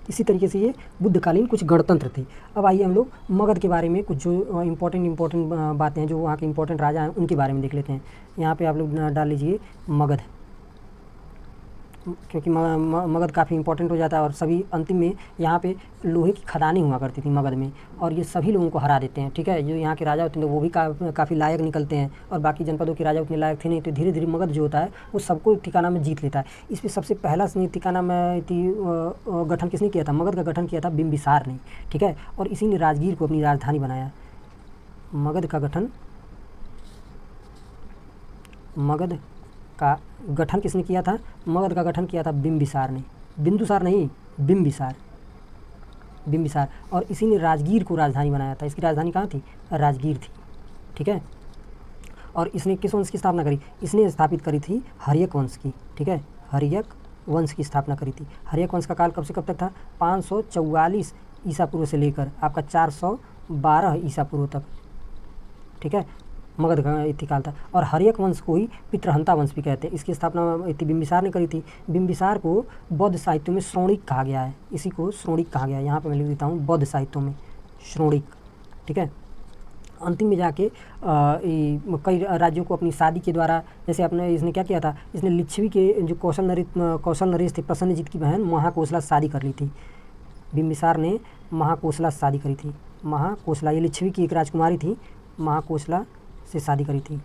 इसी तरीके से ये बुद्धकालीन कुछ गणतंत्र थे। अब आइए हम लोग मगध के बारे में कुछ जो इम्पोर्टेंट बातें हैं, जो वहाँ के इम्पोर्टेंट राजा हैं, उनके बारे में देख लेते हैं। यहाँ पे आप लोग डाल लीजिए मगध, क्योंकि मगध काफ़ी इंपॉर्टेंट हो जाता है। और सभी अंतिम में यहाँ पे लोहे की खदानें हुआ करती थी मगध में, और ये सभी लोगों को हरा देते हैं, ठीक है। जो यहाँ के राजा होते हैं वो भी काफ़ी लायक निकलते हैं, और बाकी जनपदों के राजा उतने लायक थे नहीं, तो धीरे धीरे मगध जो होता है वो सबको ठिकाना में जीत लेता है। इस पर सबसे पहला ठिकाना में गठन किसने किया था? मगध का गठन किया था बिम्बिसार ने, ठीक है। और इसी ने राजगीर को अपनी राजधानी बनाया। मगध का गठन किसने किया था? मगध का गठन किया था बिम्बिसार ने, बिंदुसार नहीं, बिम्बिसार। और इसी ने राजगीर को राजधानी बनाया था। इसकी राजधानी कहाँ थी? राजगीर थी, ठीक है। और इसने किस वंश की स्थापना करी? इसने स्थापित करी थी हर्यक वंश की, ठीक है। हर्यक वंश की स्थापना करी थी। हर्यक वंश का काल कब से कब तक था? 544 ईसा पूर्व से लेकर आपका 412 ईसा पूर्व तक, ठीक है, मगध का इतिकाल था। और हर्यक वंश को ही पितृहंता वंश भी कहते हैं। इसकी स्थापना बिम्बिसार ने करी थी। बिम्बिसार को बौद्ध साहित्यों में श्रोणिक कहा गया है, इसी को श्रोणिक कहा गया है। यहाँ पर मैं लिख देता हूँ बौद्ध साहित्यों में श्रोणिक, ठीक है। अंतिम में जाके कई राज्यों को अपनी शादी के द्वारा, जैसे इसने क्या किया था? इसने लिच्छवी के जो कौशल नरेश थे, प्रसन्नजीत की बहन महाकोसला से शादी कर ली थी। बिम्बिसार ने महाकोसला से शादी करी थी। महाकोसला ये लिच्छवी की एक राजकुमारी थी, महाकोसला से शादी करी थी।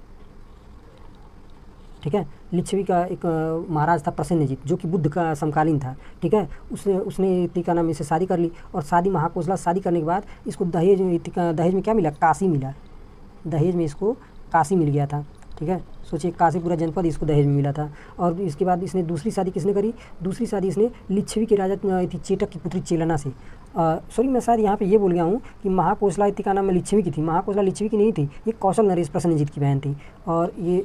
ठीक है। लिच्छवी का एक महाराज था प्रसेनजीत, जो कि बुद्ध का समकालीन था, ठीक है। उसने इतिका नाम इसे शादी कर ली, और महाकोशला शादी करने के बाद इसको दहेज में क्या मिला, काशी मिला। दहेज में इसको काशी मिल गया था, ठीक है। सोचिए, काशी पूरा जनपद इसको दहेज में मिला था। और इसके बाद इसने दूसरी शादी किसने करी, दूसरी शादी इसने लिच्छवी के राजा चेटक की पुत्री चेलना से। सॉरी, मैं शायद यहाँ पे ये बोल गया हूँ कि महाकोशला इतिका नाम में लिच्छवी की थी। महाकोशला लिच्छवी की नहीं थी, ये कौशल नरेश प्रसेनजीत की बहन थी, और ये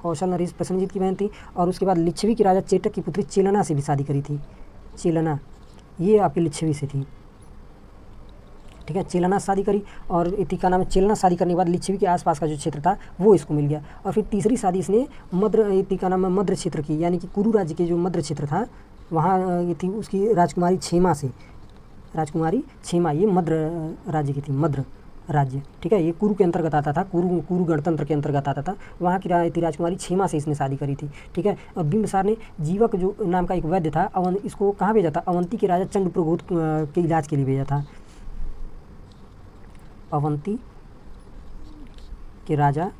कौशल नरेश प्रसेनजीत की बहन थी। और उसके बाद लिच्छवी के राजा चेटक की पुत्री चेलना से भी शादी करी थी। चेलना ये आपकी लिच्छवी से थी, ठीक है। चेलना शादी करी, और इतिका नाम चेलना शादी करने के बाद लिच्छवी के आसपास का जो क्षेत्र था वो इसको मिल गया। और फिर तीसरी शादी इसने इतिका नाम मद्र क्षेत्र की, यानी कि कुरु राज्य के जो मद्र क्षेत्र था वहाँ थी उसकी राजकुमारी क्षेमा से। राजकुमारी क्षेमा ये मद्र राज्य की थी, मद्र राज्य, ठीक है। ये कुरु के अंतर्गत आता था, कुरु गणतंत्र के अंतर्गत आता था। वहाँ की राजकुमारी क्षेमा से इसने शादी करी थी, ठीक है। और बिंबिसार ने जीवक जो नाम का एक वैद्य था, इसको कहाँ भेजा था, अवंती के राजा चंडप्रघोत के इलाज के लिए भेजा था। अवंती के राजा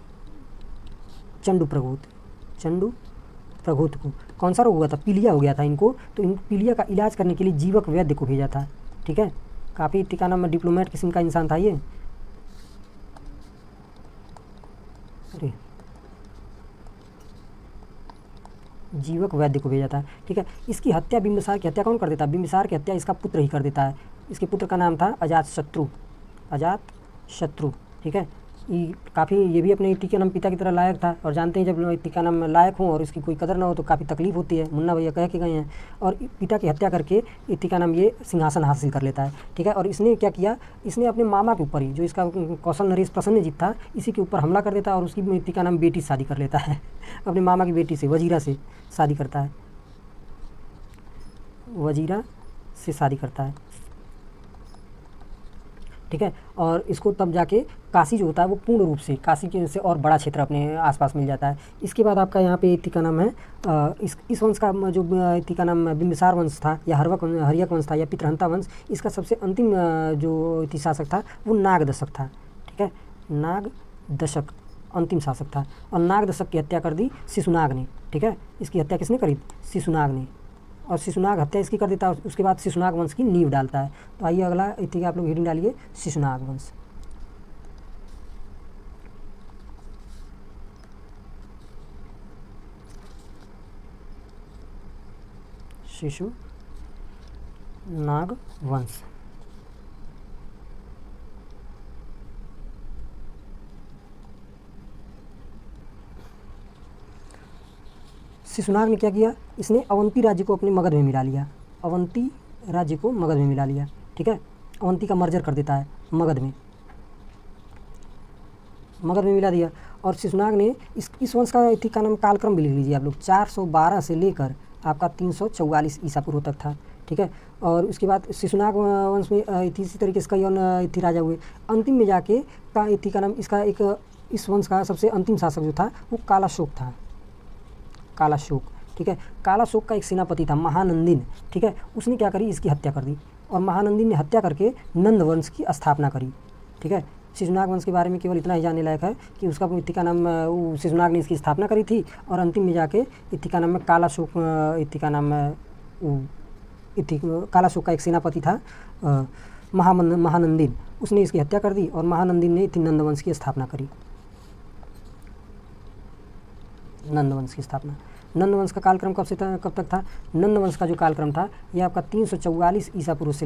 चंडप्रघोत को कौन सा रोग हुआ था, पीलिया हो गया था इनको, तो इन पीलिया का इलाज करने के लिए जीवक वैद्य को भेजा था, ठीक है। काफ़ी इतिका नाम में डिप्लोमेट किस्म का इंसान था ये। अरे जीवक वैद्य को भेजा था, ठीक है। इसकी हत्या, बिंबिसार की हत्या कौन कर देता है, बिंबिसार की हत्या इसका पुत्र ही कर देता है। इसके पुत्र का नाम था अजातशत्रु, ठीक है। काफ़ी ये भी अपने इतिका नाम पिता की तरह लायक था, और जानते हैं जब इतिका नाम लायक हो और इसकी कोई कदर ना हो तो काफ़ी तकलीफ होती है। मुन्ना भैया कह के गए हैं, और पिता की हत्या करके इतिका नाम ये सिंहासन हासिल कर लेता है, ठीक है। और इसने क्या किया, इसने अपने मामा के ऊपर ही, जो इसका कौशल नरेश प्रसेनजीत था, इसी के ऊपर हमला कर देता है, और उसकी इतिका नाम बेटी से शादी कर लेता है अपने मामा की बेटी से, वजीरा से शादी करता है, वजीरा से शादी करता है, ठीक है। और इसको तब जाके काशी जो होता है वो पूर्ण रूप से काशी के से और बड़ा क्षेत्र अपने आसपास मिल जाता है। इसके बाद आपका यहाँ पे इतिका नाम है, इस वंश का जो इतिका नाम बिंबिसार वंश था, या हर्यक वंश था, या पितृहंता वंश, इसका सबसे अंतिम जो शासक था वो नागदशक था, ठीक है। नागदशक अंतिम शासक था, और नागदशक की हत्या कर दी शिशुनाग ने, ठीक है। इसकी हत्या किसने करी, शिशुनाग ने, और शिशुनाग हत्या इसकी कर देता है। उसके बाद शिशुनाग वंश की नींव डालता है। तो आइए अगला इतिका आप लोग हेडिंग डालिए, शिशुनाग वंश। शिशुनाग वंश। शिशुनाग ने क्या किया, इसने अवंती राज्य को अपने मगध में मिला लिया, अवंती राज्य को मगध में मिला लिया, ठीक है। अवंती का मर्जर कर देता है मगध में मिला दिया। और शिशुनाग ने इस वंश का इतिका नाम कालक्रम भी लिख लीजिए आप लोग, 412 से लेकर आपका 344 ईसा पूर्व तक था, ठीक है। और उसके बाद शिशुनाग वंश में इसी तरीके से कई और राजा हुए। अंतिम में जाके का इतिका नाम इसका एक, इस वंश का सबसे अंतिम शासक जो था वो कालाशोक था, कालाशोक, ठीक है। कालाशोक का एक सेनापति था महानंदिन, ठीक है। उसने क्या करी, इसकी हत्या कर दी, और महानंदिन ने हत्या करके नंद वंश की स्थापना करी, ठीक है। शिशुनाग वंश के बारे में केवल इतना ही जानने लायक है कि उसका इतिका नाम शिशुनाग ने इसकी स्थापना करी थी, और अंतिम में जाके इतिका नाम में कालाशोक, इतिका नाम कालाशोक का एक सेनापति था महानंदिन, उसने इसकी हत्या कर दी, और महानंदिन ने नंद वंश की स्थापना करी, नंद वंश की स्थापना। नंद वंश का कालक्रम कब तक था, नंद वंश का जो कालक्रम था यह आपका 344 ईसा पूर्व से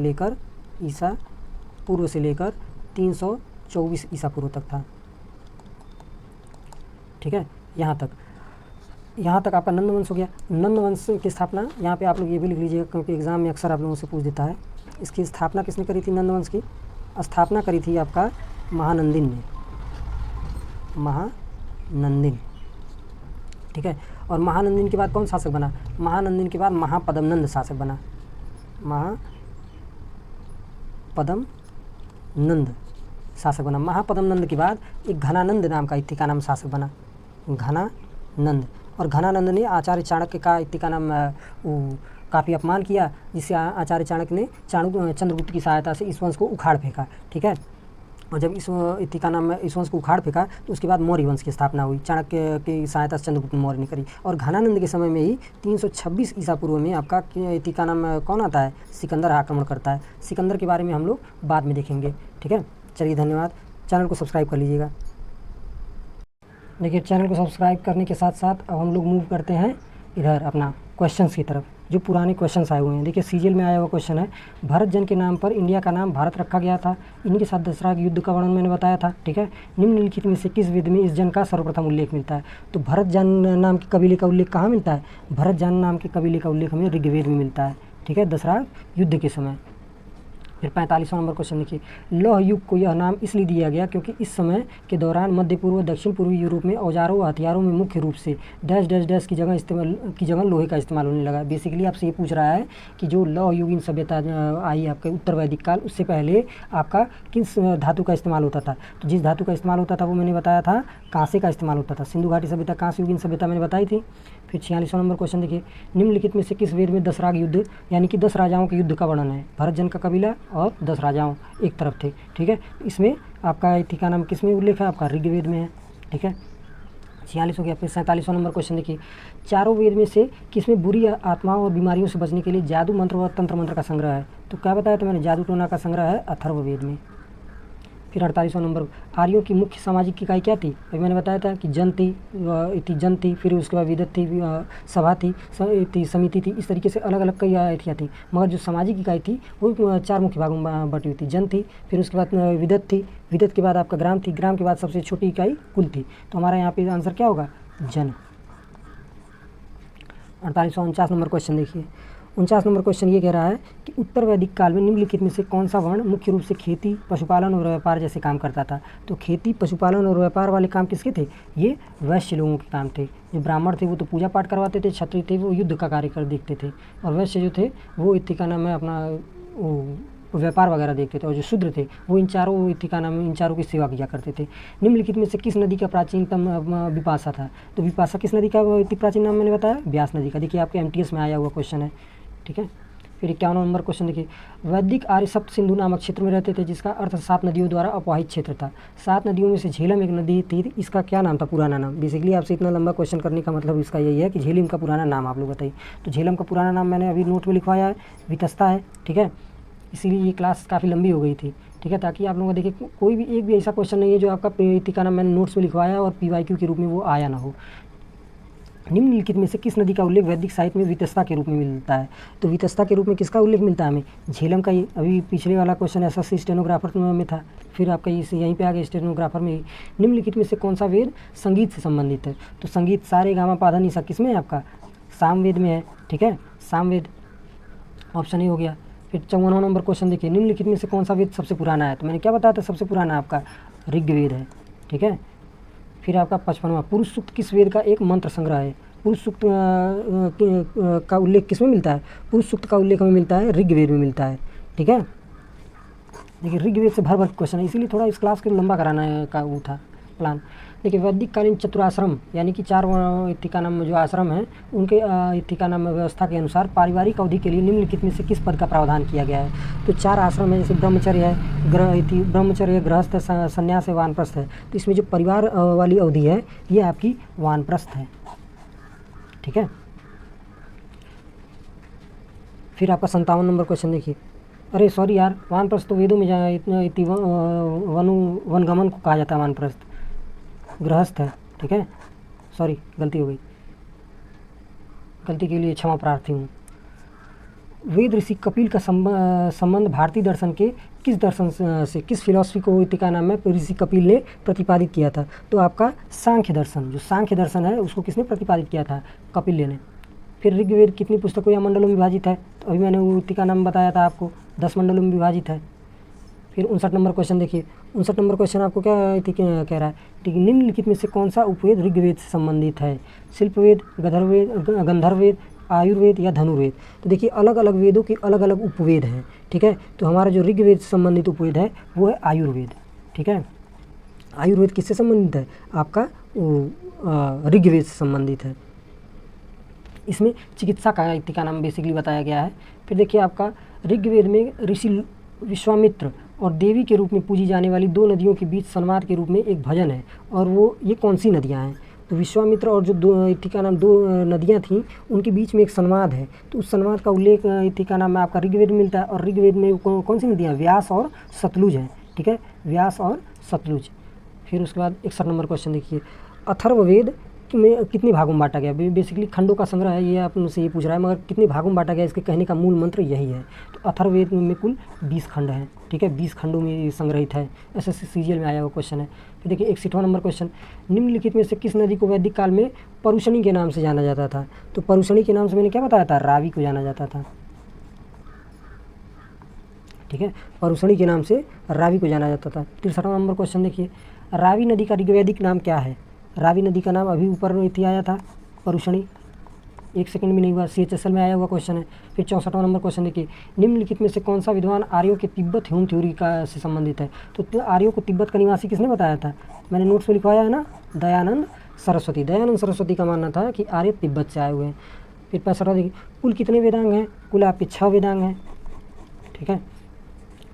लेकर 324 ईसा पूर्व तक था, ठीक है। यहाँ तक आपका नंद वंश हो गया। नंद वंश की स्थापना यहाँ पे आप लोग ये भी लिख लीजिएगा, क्योंकि एग्जाम में अक्सर आप लोगों से पूछ देता है। इसकी स्थापना किसने करी थी, नंद वंश की स्थापना करी थी आपका महानंदिन ने, महानंदिन, ठीक है। और महानंदिन के बाद कौन शासक बना, महानंदिन के बाद महापद्मनंद शासक बना, महापद्मनंद शासक बना। महापद्मनंद के बाद एक घनानंद नाम का इतिका नाम शासक बना, घनानंद। और घनानंद ने आचार्य चाणक्य का इतिका नाम काफ़ी अपमान किया, जिससे आचार्य चाणक्य ने चंद्रगुप्त की सहायता से इस वंश को उखाड़ फेंका, ठीक है। और जब इस इतिका नाम में इस वंश को उखाड़ फेंका तो उसके बाद मौर्य वंश की स्थापना हुई। चाणक्य की सहायता से चंद्रगुप्त मौर्य ने करी। और घनानंद के समय में ही 326 ईसा पूर्व में आपका इतिका नाम कौन आता है, सिकंदर आक्रमण करता है। सिकंदर के बारे में हम लोग बाद में देखेंगे, ठीक है। चलिए धन्यवाद, चैनल को सब्सक्राइब कर लीजिएगा। देखिए चैनल को सब्सक्राइब करने के साथ साथ अब हम लोग मूव करते हैं इधर अपना क्वेश्चंस की तरफ, जो पुराने क्वेश्चंस आए हुए हैं। देखिए सीजीएल में आया हुआ क्वेश्चन है, भरत जन के नाम पर इंडिया का नाम भारत रखा गया था, इनके साथ दशरथ युद्ध का वर्णन मैंने बताया था, ठीक है। निम्नलिखित में से किस वेद में इस जन का सर्वप्रथम उल्लेख मिलता है। तो भरत जन नाम के कबीले का उल्लेख कहाँ मिलता है, भरत जन नाम के कबीले का उल्लेख हमें ऋग्वेद में मिलता है, ठीक है, दशरथ युद्ध के समय। फिर 45वां नंबर क्वेश्चन देखिए, लौह युग को यह नाम इसलिए दिया गया क्योंकि इस समय के दौरान मध्य पूर्व दक्षिण पूर्वी यूरोप में औजारों व हथियारों में मुख्य रूप से डैश डैश डैश की जगह लोहे का इस्तेमाल होने लगा। बेसिकली आपसे ये पूछ रहा है कि जो लौह युगीन सभ्यता आई आपके उत्तर वैदिक काल, उससे पहले आपका किस धातु का इस्तेमाल होता था। तो जिस धातु का इस्तेमाल होता था वो मैंने बताया था कांसे का इस्तेमाल होता था। सिंधु घाटी सभ्यता कांस्य युगीन सभ्यता मैंने बताई थी। फिर 46वां नंबर क्वेश्चन देखिए, निम्नलिखित में से किस वेद में दशराग युद्ध यानी कि 10 राजाओं के युद्ध का वर्णन है। भरत जन का कबीला और 10 राजाओं एक तरफ थे, ठीक है। इसमें आपका इतिका नाम किस में उल्लेख है, आपका ऋग्वेद में है, ठीक है। 46 हो गया। फिर 47वां नंबर क्वेश्चन देखिए, चारों वेद में से किसमें बुरी आत्माओं और बीमारियों से बचने के लिए जादू मंत्र और तंत्र मंत्र का संग्रह है। तो क्या बताया तो मैंने, जादू टोना का संग्रह है अथर्ववेद में। फिर 48वां नंबर, आर्यों की मुख्य सामाजिक इकाई क्या थी। अभी मैंने बताया था कि जन थी, फिर उसके बाद विदत थी, सभा थी, समिति थी। इस तरीके से अलग अलग कई इकाइयाँ थी, मगर जो सामाजिक इकाई थी वो 4 मुख्य भागों में बटी हुई थी। जन थी, फिर उसके बाद विदत थी, विदत के बाद आपका ग्राम थी, ग्राम के बाद सबसे छोटी इकाई कुल थी। तो हमारा यहाँ पे आंसर क्या होगा, जन। 49वां नंबर क्वेश्चन देखिए, 49 नंबर क्वेश्चन ये कह रहा है कि उत्तर वैदिक काल में निम्नलिखित में से कौन सा वर्ण मुख्य रूप से खेती, पशुपालन और व्यापार जैसे काम करता था। तो खेती, पशुपालन और व्यापार वाले काम किसके थे, ये वैश्य लोगों के काम थे। जो ब्राह्मण थे वो तो पूजा पाठ करवाते थे, क्षत्रिय थे वो युद्ध का कार्य कर देखते थे, और वैश्य जो थे वो इतिका नाम में अपना व्यापार वगैरह देखते थे, और जो शूद्र थे वो इन चारों की सेवा किया करते थे। निम्नलिखित में से किस नदी का प्राचीनतम विपाशा था। तो विपाशा किस नदी का इतनी प्राचीन नाम मैंने बताया, व्यास नदी का। देखिए आपके एमटीएस में आया हुआ क्वेश्चन है, ठीक है। फिर 51वां नंबर क्वेश्चन देखिए, वैदिक आर्य सप्त सिंधु नामक क्षेत्र में रहते थे, जिसका अर्थ 7 नदियों द्वारा अपवाहित क्षेत्र था। 7 नदियों में से झेलम एक नदी थी, इसका क्या नाम था, पुराना नाम। बेसिकली आपसे इतना लंबा क्वेश्चन करने का मतलब इसका यही है कि झेलम का पुराना नाम आप लोग बताइए। तो झेलम का पुराना नाम मैंने अभी नोट में लिखवाया है, वितस्ता है, ठीक है। इसीलिए ये क्लास काफ़ी लंबी हो गई थी, ठीक है, ताकि आप लोगों को देखिए कोई भी एक भी ऐसा क्वेश्चन नहीं है जो आपका इतिका नाम मैंने नोट्स में लिखवाया और PYQ के रूप में वो आया ना हो। निम्नलिखित में से किस नदी का उल्लेख वैदिक साहित्य में वितस्ता के रूप में मिलता है। तो वितस्ता के रूप में किसका उल्लेख मिलता है हमें, झेलम का। अभी पिछले वाला क्वेश्चन SSC स्टेनोग्राफर में था, फिर आपका यहीं पे आ गया स्टेनोग्राफर में ही। निम्नलिखित में से कौन सा वेद संगीत से संबंधित है। तो संगीत सारे गामा पाधा निसा किस में है, आपका सामवेद में है, ठीक है, सामवेद ऑप्शन ही हो गया। फिर 54वां नंबर क्वेश्चन देखिए, निम्नलिखित में से कौन सा वेद सबसे पुराना है। तो मैंने क्या बताया था, सबसे पुराना आपका ऋग्वेद है, ठीक है। फिर आपका 55वां, पुरुष सूक्त किस वेद का एक मंत्र संग्रह है। पुरुष सूक्त का उल्लेख किस में मिलता है, पुरुष सूक्त का उल्लेख हमें मिलता है ऋग्वेद में मिलता है, ठीक है। देखिए ऋग्वेद से भर भर क्वेश्चन है, इसीलिए थोड़ा इस क्लास को लंबा कराना का वो था प्लान। देखिए वैदिक कालीन चतुराश्रम यानी कि 4 इतिका नाम जो आश्रम हैं उनके इतिका नाम व्यवस्था के अनुसार पारिवारिक अवधि के लिए निम्नलिखित में से किस पद का प्रावधान किया गया है। तो 4 आश्रम है, जैसे ब्रह्मचर्य है, ब्रह्मचर्य, गृहस्थ, संन्यास है, वानप्रस्थ है। तो इसमें जो परिवार वाली अवधि है ये आपकी वानप्रस्थ है, ठीक है। फिर आपका 57 नंबर क्वेश्चन देखिए, अरे सॉरी यार, वानप्रस्थ तो वेदों में वनगमन को कहा जाता है, वानप्रस्थ गृहस्थ है, ठीक है, सॉरी गलती हो गई, गलती के लिए क्षमा प्रार्थी हूँ। वेद ऋषि कपिल का संबंध भारतीय दर्शन के किस दर्शन से, किस फिलॉसफी को इतिका नाम में ऋषि कपिल ने प्रतिपादित किया था। तो आपका सांख्य दर्शन, जो सांख्य दर्शन है उसको किसने प्रतिपादित किया था, कपिल ने। फिर ऋग्वेद कितनी पुस्तकों या मंडलों में विभाजित है। तो अभी मैंने वो इतिका नाम बताया था आपको, 10 मंडलों में विभाजित है। फिर 59 नंबर क्वेश्चन देखिए, 59 नंबर क्वेश्चन आपको क्या कह रहा है, ठीक है, निम्नलिखित में से कौन सा उपवेद ऋग्वेद से संबंधित है। शिल्पवेद, गंधर्ववेद, आयुर्वेद या धनुर्वेद। तो देखिए अलग अलग वेदों के अलग अलग उपवेद हैं, ठीक है। तो हमारा जो ऋग्वेद से संबंधित उपवेद है वो है आयुर्वेद, ठीक है। आयुर्वेद किससे संबंधित है, आपका ऋग्वेद से संबंधित है। इसमें चिकित्सा का इतिका नाम बेसिकली बताया गया है। फिर देखिए आपका ऋग्वेद में ऋषि विश्वामित्र और देवी के रूप में पूजी जाने वाली दो नदियों के बीच संवाद के रूप में एक भजन है, और वो ये कौन सी नदियाँ हैं? तो विश्वामित्र और जो दो का नाम दो नदियाँ थीं, उनके बीच में एक संवाद है। तो उस संवाद का उल्लेख का नाम में आपका ऋग्वेद में मिलता है, और ऋग्वेद में कौन सी नदियाँ? व्यास और सतलुज हैं। ठीक है, व्यास और सतलुज। फिर उसके बाद 61 नंबर क्वेश्चन देखिए, अथर्ववेद में कितने भागों में बांटा गया? बेसिकली खंडों का संग्रह है, ये आप उनसे ये पूछ रहा है, मगर कितने भागों में बांटा गया इसके कहने का मूल मंत्र यही है। तो अथर्ववेद में कुल 20 खंड हैं। ठीक है, 20 खंडों में ये संग्रहित है। एसएससी सीजीएल में आया हुआ क्वेश्चन है। फिर देखिए 61वां नंबर क्वेश्चन, निम्नलिखित में से किस नदी को वैदिक काल में परुषणी के नाम से जाना जाता था? तो परुषणी के नाम से मैंने क्या बताया था? रावी को जाना जाता था। ठीक है, परुषणी के नाम से रावी को जाना जाता था। 63वां नंबर क्वेश्चन देखिए, रावी नदी का ऋग्वैदिक नाम क्या है? रावी नदी का नाम अभी ऊपर आया था, परुषणी। 1 सेकंड भी नहीं हुआ, CHSL में आया हुआ क्वेश्चन है। फिर 64वां नंबर क्वेश्चन देखिए, निम्नलिखित में से कौन सा विद्वान आर्यों के तिब्बत ह्यूम थ्योरी का से संबंधित है? तो आर्यों को तिब्बत का निवासी किसने बताया था? मैंने नोट्स में लिखवाया है ना, दयानंद सरस्वती। दयानंद सरस्वती का मानना था कि आर्य तिब्बत से आए हुए हैं। फिर 65वां देखिए, कुल कितने वेदांग हैं? कुल आपके 6 वेदांग हैं। ठीक है,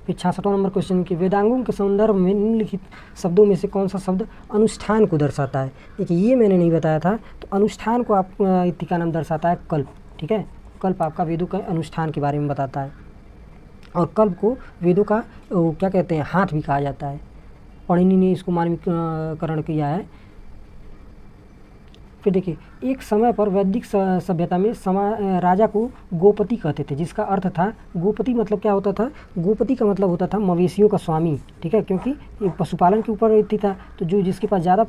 फिर 66वां नंबर क्वेश्चन की, वेदांगों के संदर्भ में निम्नलिखित शब्दों में से कौन सा शब्द अनुष्ठान को दर्शाता है? देखिए ये मैंने नहीं बताया था। तो अनुष्ठान को आप का नाम दर्शाता है कल्प। ठीक है, कल्प आपका वेदों के अनुष्ठान के बारे में बताता है, और कल्प को वेदों का क्या कहते हैं, हाथ भी कहा जाता है। पणिनि ने इसको मानवीकरण किया है। फिर देखिए, एक समय पर वैदिक सभ्यता में राजा को गोपति कहते थे, जिसका अर्थ था, गोपति मतलब क्या होता था? गोपति का मतलब होता था मवेशियों का स्वामी। ठीक है, क्योंकि ये पशुपालन के ऊपर था, तो जो जिसके पास ज़्यादा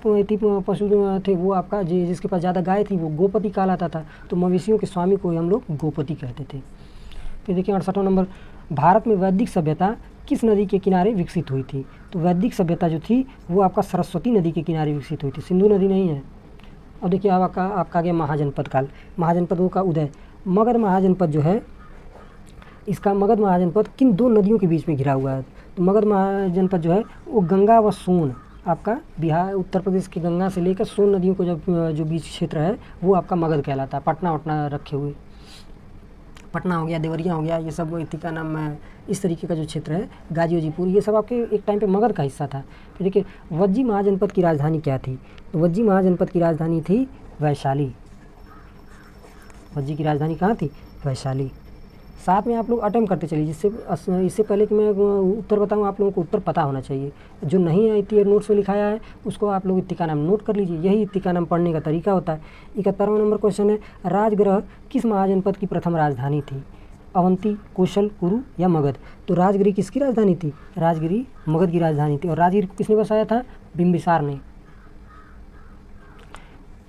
पशु थे वो आपका जिसके पास ज़्यादा गाय थी वो गोपति कहलाता था। तो मवेशियों के स्वामी को हम लोग गोपति कहते थे। फिर देखिए 68वां नंबर, भारत में वैदिक सभ्यता किस नदी के किनारे विकसित हुई थी? तो वैदिक सभ्यता जो थी वो आपका सरस्वती नदी के किनारे विकसित हुई थी, सिंधु नदी नहीं है। अब देखिए अब आपका आ गया महाजनपद काल, महाजनपदों का उदय। मगध महाजनपद जो है, इसका मगध महाजनपद किन दो नदियों के बीच में घिरा हुआ है? तो मगध महाजनपद जो है वो गंगा व सोन, आपका बिहार उत्तर प्रदेश की गंगा से लेकर सोन नदियों को जो बीच क्षेत्र है वो आपका मगध कहलाता है। पटना वटना रखे हुए, पटना हो गया, देवरिया हो गया, ये सब का नाम इस तरीके का जो क्षेत्र है, गाजीपुर, ये सब आपके एक टाइम पे मगध का हिस्सा था। फिर देखिए वज्जी महाजनपद की राजधानी क्या थी? तो वज्जी महाजनपद की राजधानी थी वैशाली। वज्जी की राजधानी कहाँ थी? वैशाली। साथ में आप लोग अटेम्प्ट करते चलिए, इससे पहले कि मैं उत्तर बताऊं आप लोगों को उत्तर पता होना चाहिए। जो नहीं है इतनी नोट्स में लिखाया है उसको आप लोग इत्ती का नाम नोट कर लीजिए, यही इत्ती का नाम पढ़ने का तरीका होता है। 71वां नंबर क्वेश्चन है, राजगृह किस महाजनपद की प्रथम राजधानी थी? अवंती, कौशल, कुरु या मगध? तो राजगिरी किसकी राजधानी थी? राजगिरी मगध की राजधानी थी। और राजगिरी को किसने बसाया था? बिंबिसार ने,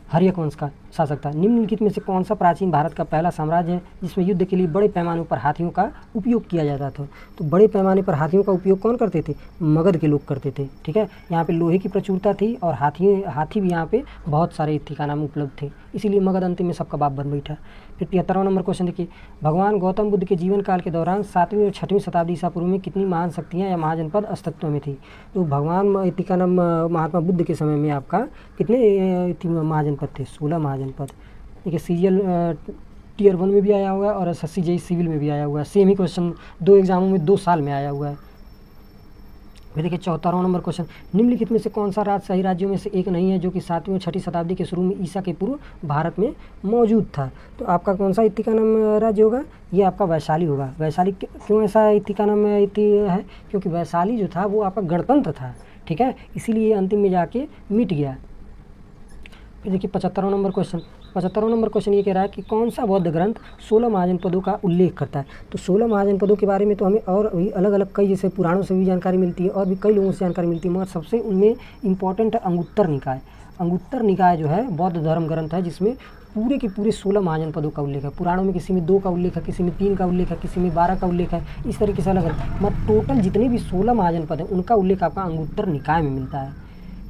हर्यक वंश का शासक था। निम्नलिखित में से कौन सा प्राचीन भारत का पहला साम्राज्य है जिसमें युद्ध के लिए बड़े पैमाने पर हाथियों का उपयोग किया जाता था? तो बड़े पैमाने पर हाथियों का उपयोग कौन करते थे? मगध के लोग करते थे। ठीक है, यहाँ पे लोहे की प्रचुरता थी और हाथी भी यहाँ पे बहुत सारे का नाम उपलब्ध थे, इसीलिए मगध अंतिम में सबका बाप बन बैठा। फिर 73वां नंबर क्वेश्चन देखिए, भगवान गौतम बुद्ध के जीवन काल के दौरान 7वीं और 6वीं शताब्दी ईसा पूर्व में कितनी महान शक्तियाँ या महाजनपद अस्तित्व में थी? तो भगवान का नाम महात्मा बुद्ध के समय में आपका कितने महाजनपद थे? 16 महाजनपद। देखिए सीजीएल टियर 1 में भी आया हुआ है और SSC JEE सिविल में भी आया हुआ है, सेम ही क्वेश्चन 2 एग्जामों में 2 साल में आया हुआ है। फिर देखिए 74वां नंबर क्वेश्चन, निम्नलिखित में से कौन सा राज्य सही राज्यों में से एक नहीं है जो कि 7वीं और 6वीं शताब्दी के शुरू में ईसा के पूर्व भारत में मौजूद था? तो आपका कौन सा इत्ती का नाम राज्य होगा? ये आपका वैशाली होगा। वैशाली क्यों ऐसा इत्ती का नाम है? क्योंकि वैशाली जो था वो आपका गणतंत्र था। ठीक है, इसीलिए अंतिम में जाके मिट गया। फिर देखिए 75वां नंबर क्वेश्चन, 75वां नंबर क्वेश्चन ये कह रहा है कि कौन सा बौद्ध ग्रंथ 16 महाजनपदों का उल्लेख करता है? तो 16 महाजनपदों के बारे में तो हमें और भी अलग अलग कई जैसे पुराणों से भी जानकारी मिलती है और भी कई लोगों से जानकारी मिलती है, मगर सबसे उनमें इम्पॉर्टेंट है अंगुत्तर निकाय। अंगुत्तर निकाय जो है बौद्ध धर्म ग्रंथ है जिसमें पूरे के पूरे 16 महाजनपदों का उल्लेख है। पुराणों में किसी में 2 का उल्लेख है, किसी में 3 का उल्लेख है, किसी में 12 का उल्लेख है, इस तरीके से अलग अलग, मतलब टोटल जितने भी 16 महाजनपद हैं उनका उल्लेख आपका अंगुत्तर निकाय में मिलता है।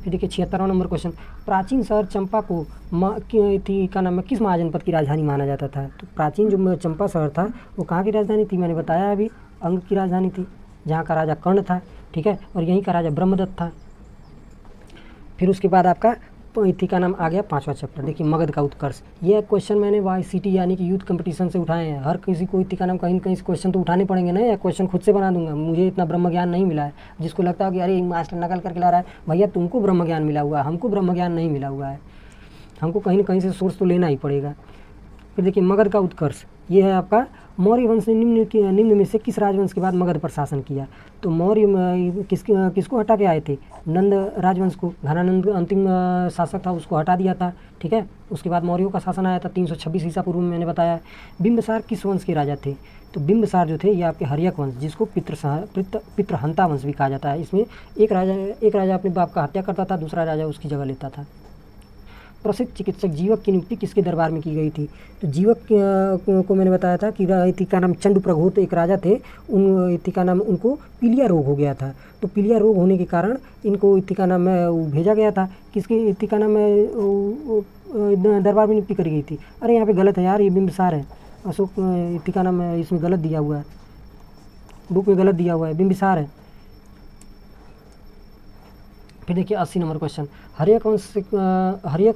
फिर देखिए 76वां नंबर क्वेश्चन, प्राचीन शहर चंपा को का नाम किस महाजनपद की राजधानी माना जाता था? तो प्राचीन जो चंपा शहर था वो कहाँ की राजधानी थी? मैंने बताया अभी, अंग की राजधानी थी, जहाँ का राजा कर्ण था। ठीक है, और यहीं का राजा ब्रह्मदत्त था। फिर उसके बाद आपका इति का नाम आ गया 5वां चैप्टर। देखिए मगध का उत्कर्ष, ये क्वेश्चन मैंने YCT यानी कि यूथ कंपटीशन से उठाए हैं। हर किसी को इति का नाम कहीं न कहीं से क्वेश्चन तो उठाने पड़ेंगे ना, या क्वेश्चन खुद से बना दूंगा, मुझे इतना ब्रह्म ज्ञान नहीं मिला है। जिसको लगता है कि अरे मास्टर नकल करके ला रहा है, भैया तुमको ब्रह्म ज्ञान मिला हुआ है, हमको ब्रह्म ज्ञान नहीं मिला हुआ है, हमको कहीं न कहीं से सोर्स तो लेना ही पड़ेगा। फिर देखिए मगध का उत्कर्ष, ये है आपका मौर्य वंश ने निम्न में से किस राजवंश के बाद मगध पर शासन किया। तो मौर्य किसको हटा के आए थे, नंद राजवंश को। घनानंद अंतिम शासक था, उसको हटा दिया था, ठीक है। उसके बाद मौर्यों का शासन आया था 326 ईसा पूर्व में, मैंने बताया। बिंबिसार किस वंश के राजा थे, तो बिंबिसार जो थे ये आपके हर्यक वंश, जिसको पितृहंता वंश भी कहा जाता है। इसमें एक राजा अपने बाप का हत्या करता था, दूसरा राजा उसकी जगह लेता था। प्रसिद्ध चिकित्सक जीवक की नियुक्ति किसके दरबार में की गई थी, तो जीवक को मैंने बताया था कि इति का नाम चंडू प्रघोत एक राजा थे, उन इति का नाम उनको पीलिया रोग हो गया था। तो पीलिया रोग होने के कारण इनको इति का नाम भेजा गया था, किसके इति का नाम दरबार में नियुक्ति करी गई थी। अरे यहाँ पे गलत है यार, ये बिंबिसार है, अशोक इति का नाम इसमें गलत दिया हुआ है, बुक में गलत दिया हुआ है, बिंबिसार है। फिर देखिए 80 नंबर क्वेश्चन, हर्यक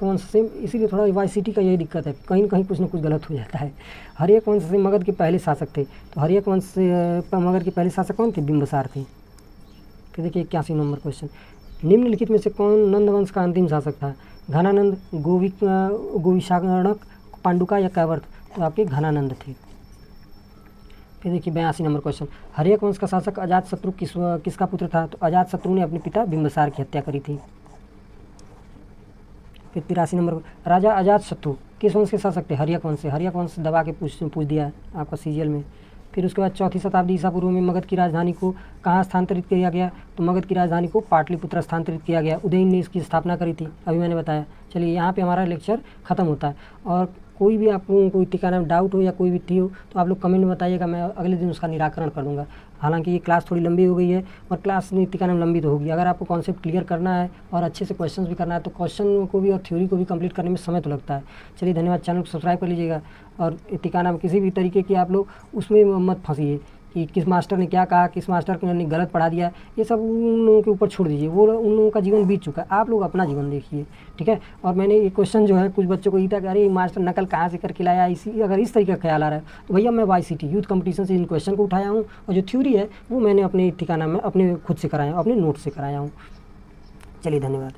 वंश से इसीलिए थोड़ा YCT का यही दिक्कत है, कहीं ना कहीं कुछ ना कुछ गलत हो जाता है। हर्यक वंश से मगध के पहले शासक थे, तो हर्यक वंश से मगध के पहले शासक कौन थे, बिंबिसार थे। फिर देखिए 81 नंबर क्वेश्चन, निम्नलिखित में से कौन नंद वंश का अंतिम शासक था, घनानंद, गोविशाणक, पांडुका या कैवर्त। तो आपके घनानंद थे। फिर देखिए 82 नंबर क्वेश्चन, हर्यक वंश का शासक अजातशत्रु किसका पुत्र था, तो अजातशत्रु ने अपने पिता बिंबिसार की हत्या करी थी। फिर 83 नंबर, राजा अजातशत्रु किस वंश के शासक थे, हर्यक वंश से। हर्यक वंश दबा के पूछ दिया है आपका CGL में। फिर उसके बाद 4वीं शताब्दी ईसा पूर्व में मगध की राजधानी को कहाँ स्थानांतरित किया गया, तो मगध की राजधानी को पाटलिपुत्र स्थानांतरित किया गया। उदयन ने इसकी स्थापना करी थी, अभी मैंने बताया। चलिए यहाँ पे हमारा लेक्चर ख़त्म होता है, और कोई भी आप लोगों को इति का नाम डाउट हो या कोई भी थी हो तो आप लोग कमेंट में बताइएगा, मैं अगले दिन उसका निराकरण कर दूंगा। हालांकि ये क्लास थोड़ी लंबी हो गई है, और क्लास इति का नाम लंबी तो होगी। अगर आपको कॉन्सेप्ट क्लियर करना है और अच्छे से क्वेश्चंस भी करना है, तो क्वेश्चन को भी और थ्योरी को भी कंप्लीट करने में समय तो लगता है। चलिए धन्यवाद, चैनल को सब्सक्राइब कर लीजिएगा, और इति का नाम किसी भी तरीके की आप लोग उसमें मत फंसिए कि किस मास्टर ने क्या कहा, किस मास्टर ने गलत पढ़ा दिया, ये सब उन लोगों के ऊपर छोड़ दीजिए। वो उन लोगों का जीवन बीत चुका है, आप लोग अपना जीवन देखिए, ठीक है। और मैंने ये क्वेश्चन जो है कुछ बच्चों को ये था कि अरे मास्टर नकल कहाँ से करके लाया, अगर इस तरीके का ख्याल आ रहा है तो भैया मैं YCT यूथ कंपटीशन से इन क्वेश्चन को उठाया हूँ, और जो थ्योरी है वो मैंने अपने ठिकाना में अपने खुद से कराया हूँ, अपने नोट से कराया हूँ। चलिए धन्यवाद।